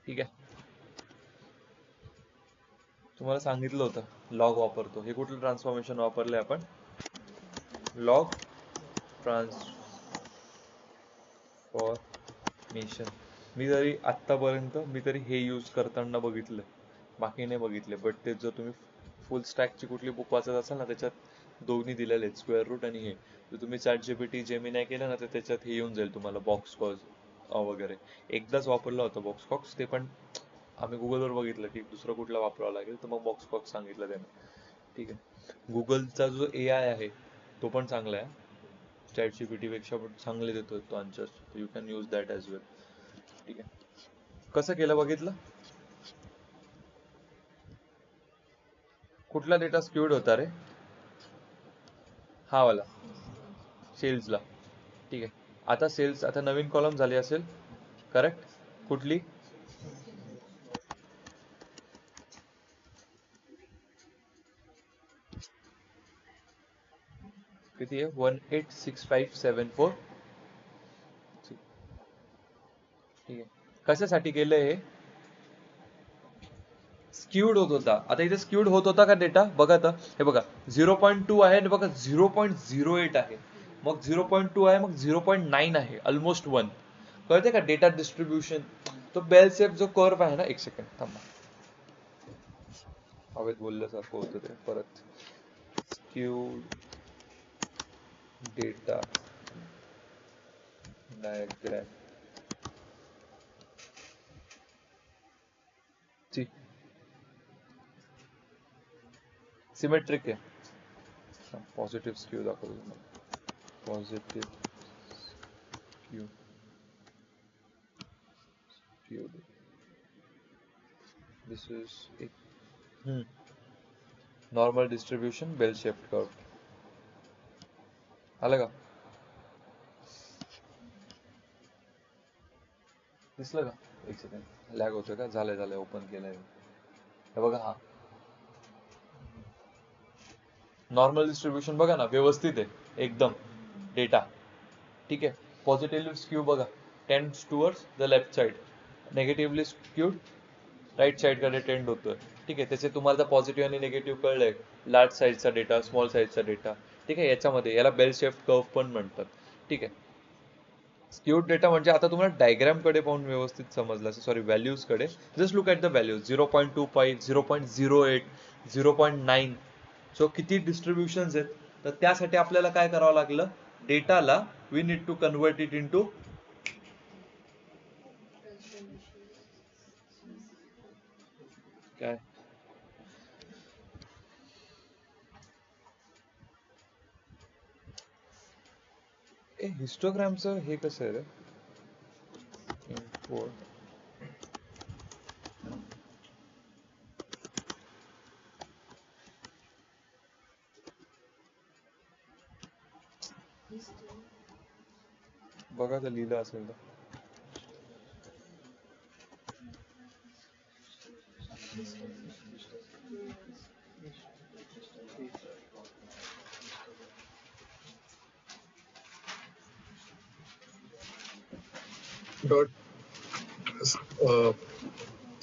ठीक आहे, तुम्हाला सांगितलं होतं लॉग वापरतो. हे कुठलं ट्रान्सफॉर्मेशन वापरले आपण? Log transformation. मी तरी आतापर्यंत हे यूज करताना बघितलं, बाकी नाही बघितले. बट ते जर तुम्ही फुल स्टॅकची कुठली बुक वाचत असाल ना, त्याच्यात दोन्ही दिलेले आहेत, स्क्वेअर रूट आणि हे. तर तुम्ही चॅट जीपीटी जेमिनाय केलं ना तर त्याच्यात हे येऊन जाईल तुम्हाला, बॉक्स कॉज वगैरे. एकदाच वापरला होता बॉक्स कॉक्स, ते पण आम्ही गुगलवर बघितलं की दुसरं कुठला वापरावं लागेल, तर मग बॉक्स कॉक्स सांगितलं त्याने. ठीक आहे. गुगलचा जो AI आहे तो पण चांगला आहे, चॅट जीपीटी पेक्षा पण चांगले देतो तो answers. You can use that as well. ठीक आहे. कसं केलं बघितलं? कुठला डेटा स्क्यूड होता रे? हा वाला, सेल्सला. ठीक आहे. आता सेल्स, आता नवीन कॉलम झाली असेल, करेक्ट. कुठली? किती आहे? 186574. ठीक आहे. कशासाठी केलंय हे? स्क्यूड होत होता. आता इथे स्क्यूड होत होता का डेटा? बघा आता, हे बघा 0.2 आहे आणि बघा 0.08 आहे, मग 0.2 आहे, मग 0.9 आहे, ऑलमोस्ट 1. कळते का डेटा डिस्ट्रीब्युशन? तो बेल शेप जो कर्व आहे ना, एक सेकंड थांबा, हवेत बोलल्यासारखं होतं ते परत. Skewed data diagram. सिमेट्रिक आहे. पॉझिटिव्ह स्क्यू दाखवतो तुम्हाला. पॉझिटिव्ह स्क्यू दिस इज एक normal distribution bell shaped curve. आलं का? दिसलं का? एक सेकंड, लॅग होतोय का? झालंय ओपन केलंय. हे बघा, हा नॉर्मल डिस्ट्रीब्युशन बघा ना, व्यवस्थित आहे एकदम डेटा. ठीक आहे. पॉझिटिव्ह स्क्यू बघा, tends towards the left side, negatively skewed right साईडकडे टेंड होतं. ठीक आहे, त्याचे तुम्हाला पॉझिटिव्ह आणि निगेटिव्ह कळलंय, लार्ज साईजचा डेटा, स्मॉल साईजचा डेटा. ठीक आहे, याच्यामध्ये याला बेल शेप कर्व पण म्हणतात. ठीक आहे, स्क्यूड डेटा म्हणजे आता तुम्हाला डायग्राम कडे पाहून व्यवस्थित समजलं, सॉरी व्हॅल्यूज कडे. Just look at the values 0.25, 0.08, 0.9. So किती डिस्ट्रीब्युशन्स आहेत, तर त्यासाठी आपल्याला काय करावं लागलं, डेटाला we need to convert it into काय हिस्टोग्रामचं हे कसं आहे रे, इम्पोर्ट बघा तर लिहिलं असेल तर. Dot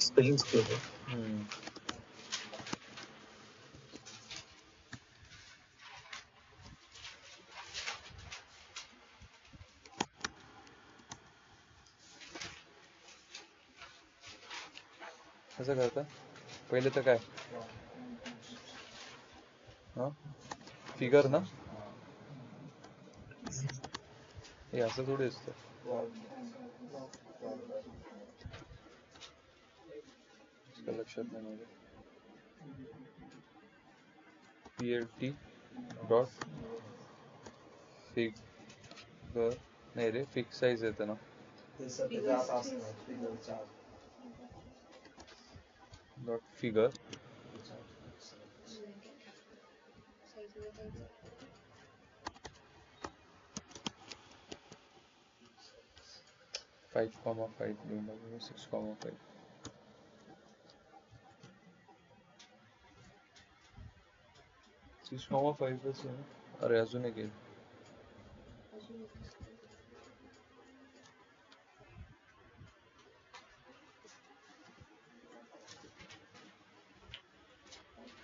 spelling square. कसं करता पहिले तर काय, हा फिगर ना, हे असं थोडी असतं. लक्षात नाही माझ्या. PLT डॉट फिगर नाही रे, फिक्स साईज येतं ना, डॉट फिगर 5,5 6,5. अरे अजून एक आहे.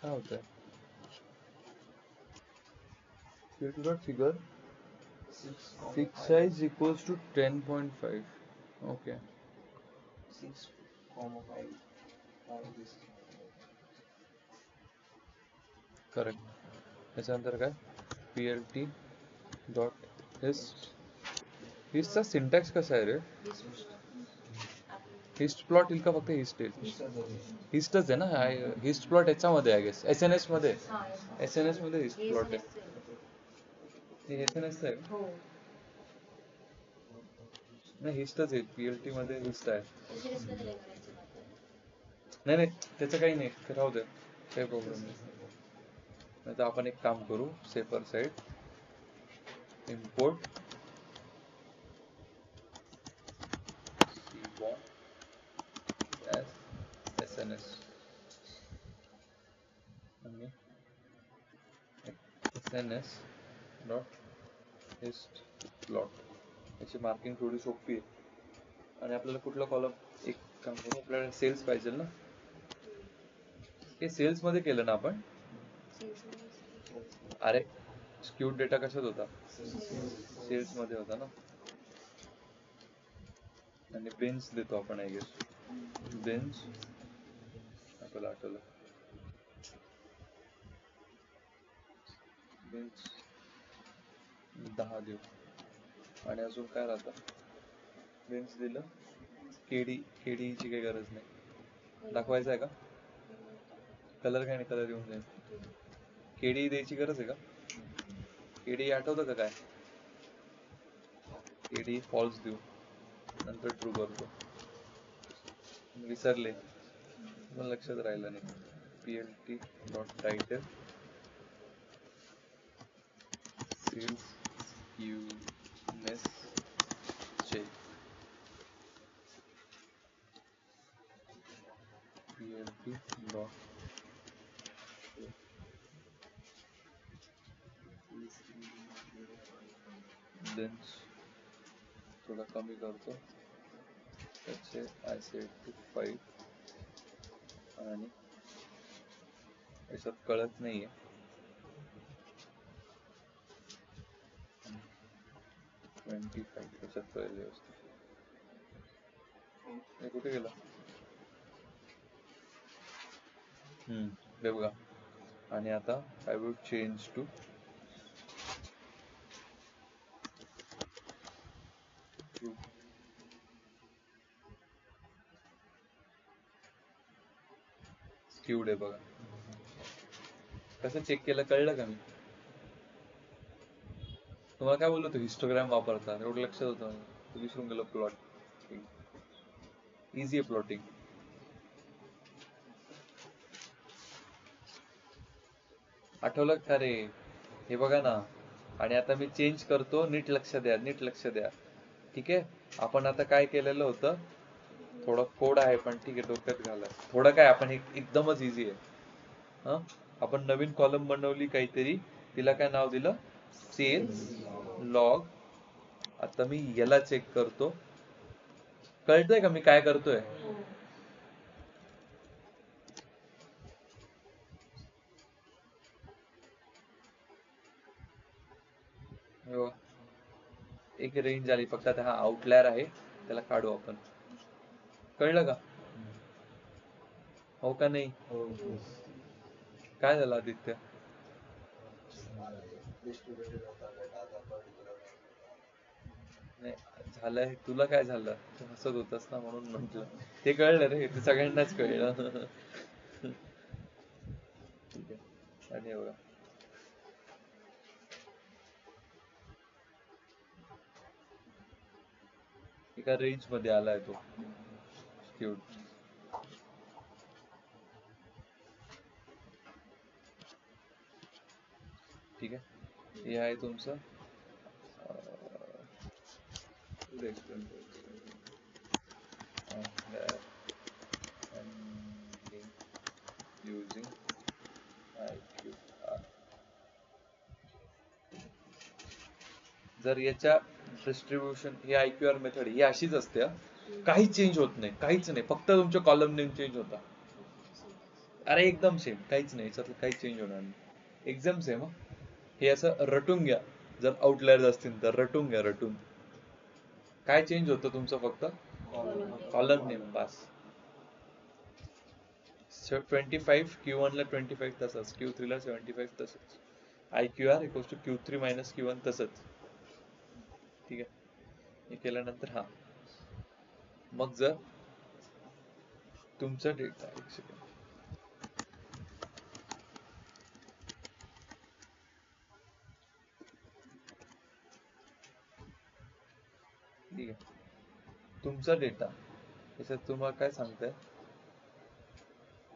काय होतंय, figure fix size equals to 10.5. Okay, 6,5 correct. त्याच्यानंतर काय, PLT डॉट हिस्ट. हिस्टचा सिंटॅक्स कसा आहे रे, हिस्ट प्लॉट येईल का फक्त हिस्ट येईल, हिस्टच आहे ना, हिस्ट प्लॉट याच्यामध्ये आहे गेस, SNS मध्ये, SNS मध्ये हिस्ट प्लॉट आहे. हे SNS आहे नाही, हिस्टच आहे, PLT मध्ये हिस्ट आहे. नाही नाही त्याचं काही नाही, ते राहू दे, काही प्रॉब्लेम नाही. नाही तर आपण एक काम करू, सेफर साईड, इम्पोर्ट SNS आणि SNS डॉट हिस्ट प्लॉट. याची मार्किंग थोडी सोपी आहे. आणि आपल्याला कुठला कॉलम, एक काम करू, आपल्याला सेल्स पाहिजे ना, हे सेल्स मध्ये केलं ना आपण. अरे स्क्यूड डेटा कशात होता, सेल्स मध्ये होता ना. आणि बेन्स देतो आपण, आय गेस बेन्स, आपल्याला आठवलं बेन्स 10 देऊ. आणि अजून काय राहतं, बेन्स दिलं, केडी ची काही गरज नाही, दाखवायचं आहे का, कलर काय नाही, कलर येऊन जाईल. केडी द्यायची गरज आहे का, केडी आठवतं का काय, केडी फॉल्स देऊ, नंतर ट्रू करतो, विसरले, मला लक्षात राहिलं नाही. PLT dot title sales skewness check, PLT dot bins थोडा कमी करतो, त्याचे आय सेट टू 5 आणि याच्यात कळत नाहीये 25 याच्यात कळेल व्यवस्थित. हे कुठे गेला? हे बघा. आणि आता I would change to true. Skewed आहे बघा. कसं चेक केलं कळलं का? मी तुम्हाला काय बोललो, तो हिस्टोग्राम वापरता एवढं लक्षात होतं, तो विसरून गेलो. प्लॉट इझी आहे प्लॉटिंग. आठवलं का रे? हे बघा ना. आणि आता मी चेंज करतो, नीट लक्ष द्या, नीट लक्ष द्या. ठीक आहे. आपण आता काय केलेलं होतं, थोडं कोड आहे पण ठीक आहे, डोक्यात घाला. थोडं काय, आपण एकदमच इझी आहे. आपण नवीन कॉलम बनवली काहीतरी, तिला काय नाव दिलं, सेल्स लॉग. आता मी याला चेक करतो, कळतंय का मी काय करतोय? एक रेंज आली फक्त. आता हा आउटलायर आहे, त्याला काढू आपण. कळलं का? हो का नाही? काय झालं आदित्य? नाही झालंय, तुला काय झालं? तू हसत होतास ना म्हणून म्हंटल. ते कळलं रे, ते सगळ्यांनाच कळलं. ठीक आहे. आणि बघा, एका रेंज मध्ये आलाय तो स्क्यूड. ठीक आहे. हे आहे तुमचं using IQR. जर याच्या डिस्ट्रीब्युशन ही IQR मेथड ही अशीच असते, काही चेंज होत नाही, काहीच नाही, फक्त तुमच्या कॉलम नेम चेंज होता. अरे एकदम सेम, काहीच नाही याच्यात, काही चेंज होणार नाही, एकदम सेम. हे असं रटून घ्या, जर आउटलायर्स असतील तर रटून घ्या, रटून. काय चेंज होतं तुमचं? फक्त कॉलम नेम पास. 25 Q1 ला 25 तसंच, Q3 ला 75 तसंच, IQR equals to Q3 minus Q1 तसंच. ठीक आहे. हे केल्यानंतर हा मग जर तुमचा डेटा, एक सेकंड, ठीक आहे, तुमचा डेटा याच्यात तुम्हाला काय सांगताय,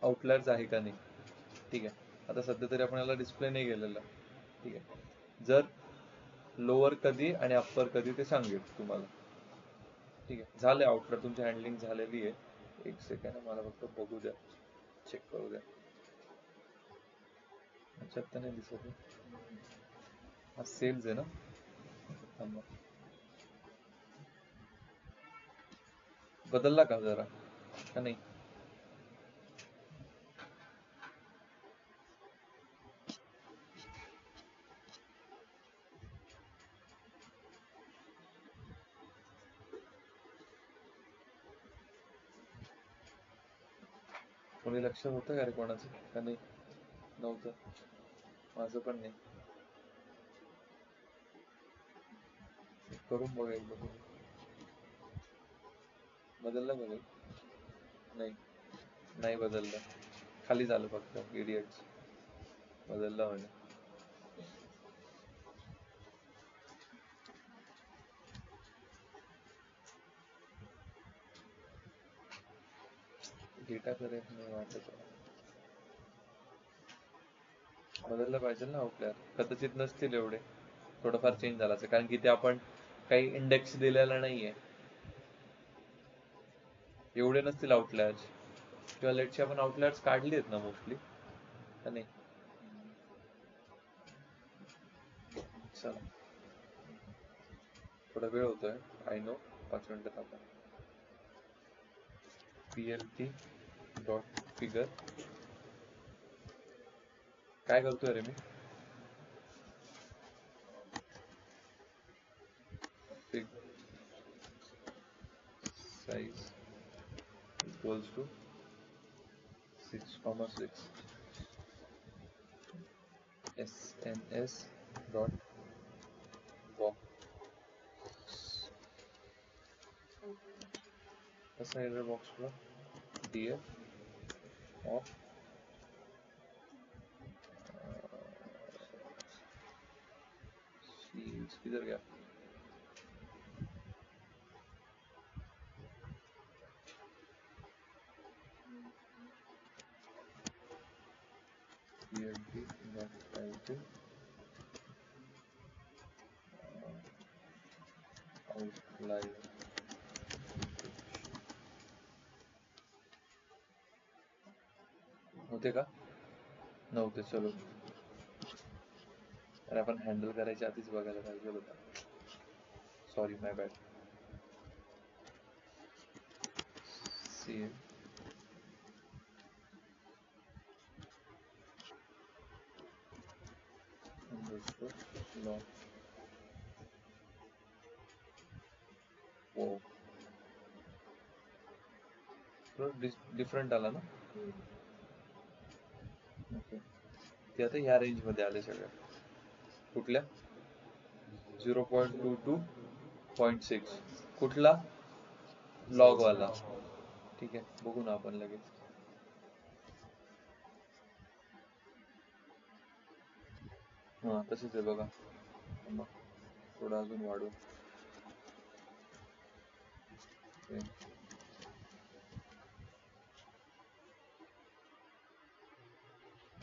आउटलायर्स आहे का नाही. ठीक आहे. आता सध्या तरी आपण याला डिस्प्ले नाही केलेला. ठीक आहे. जर लोअर कधी आणि अप्पर कधी ते सांगेल तुम्हाला. ठीक आहे. झाले आउटलायर, तुमची हँडलिंग झालेली आहे. एक सेकंड, मला फक्त बघू द्या, चेक करू द्या. अच्छा, तर नाही दिसत आहे. हा सेल्स आहे ना. थांबा, बदलला का जरा का नाही? कोणी लक्षात होतं का रे कोणाचं का नाही? नव्हतं, माझं पण नाही. करून बघा एकदा तुम्ही. बदलला बघा. नाही, नाही बदललं, खाली झालं फक्त इडियट्स. बदलला म्हणजे डेटा करेक्ट नाही वाटत. बदललं पाहिजे ना आउटलायर. कदाचित नसतील एवढे, थोडंफार चेंज झालं कारण की ते आपण काही इंडेक्स दिलेला नाहीये, एवढे नसतील आउटलायर्स. किंवा लेटचे आपण आउटलायर्स काढली आहेत ना मोस्टली, का नाही? चला, थोडा वेळ होतोय, आय नो. 5 मिनिटं थांबा. plt डॉट फिगर काय करतोय रे मी? Fig size equals to 6,6 sns dot box. कसा एरर बॉक्सला df ऑफ किधर गया? plt dot title outline होते का? नव्हते. चलो अरे आपण हँडल करायच्या आधीच बघायला पाहिजे होता. सॉरी माय बॅड. cl underscore log. ओ डिफरंट आला ना. ओके ते आता ह्या रेंज मध्ये आले सगळ्या. कुठल्या? 0.22.6 कुठला? लॉग वाला. ठीक आहे बघू ना आपण लगेच. हा तसेच आहे बघा. थोडा अजून वाढू.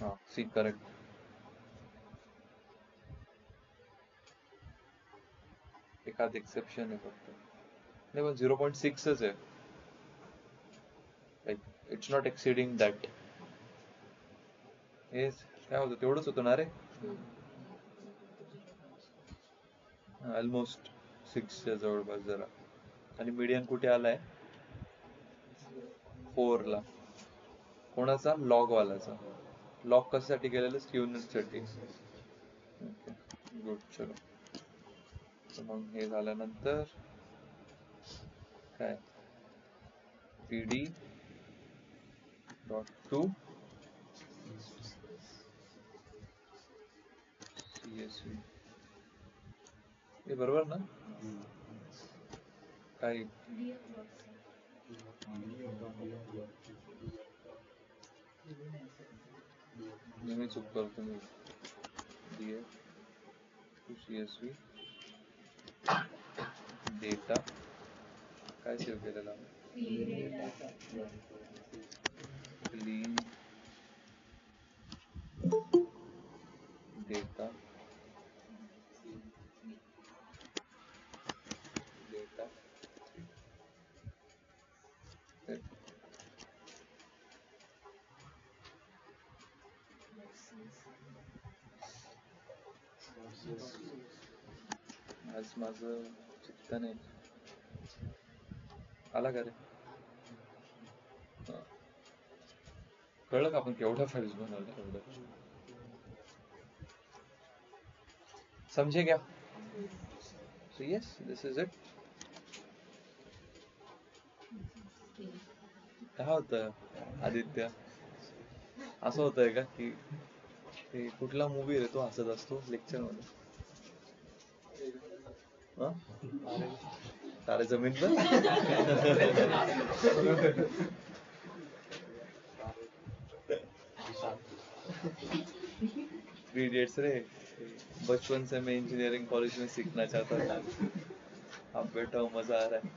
हा सी करेक्ट. एखाद एक्सेप्शन आहे फक्त. नाही पण 0.6 आहे. Like it's not exceeding that. हे काय होतं तेवढंच होतं ना रे. ऑलमोस्ट 6 च्या जवळपास जरा. आणि मीडियन कुठे आलाय? 4 ला. कोणाचा? लॉग वालाचा. लॉग कशासाठी केलेलं? स्क्यूनेस साठी. Okay good. चलो मग हे झाल्यानंतर काय? pd dot to csv. हे बरोबर ना? काय नेहमी चूक करतो मी. df to csv डेटा काय सेव्ह केलेला? क्लीन डेटा डेटा आज माझं चित्त नाही. आला का रे? कळलं का आपण केवढ्या फाइल्स बनवल्या? एवढं समझे क्या? So yes, this is it. काय होतं आदित्य? असं होतंय का की ते कुठला मूवी रे तो हसत असतो लेक्चर मध्ये? तारे जमीन पर. थ्री इडियट्स रे. बचपन से मैं इंजीनियरिंग कॉलेज में सीखना चाहता था. अब बैठा हूँ मजा आ रहा है.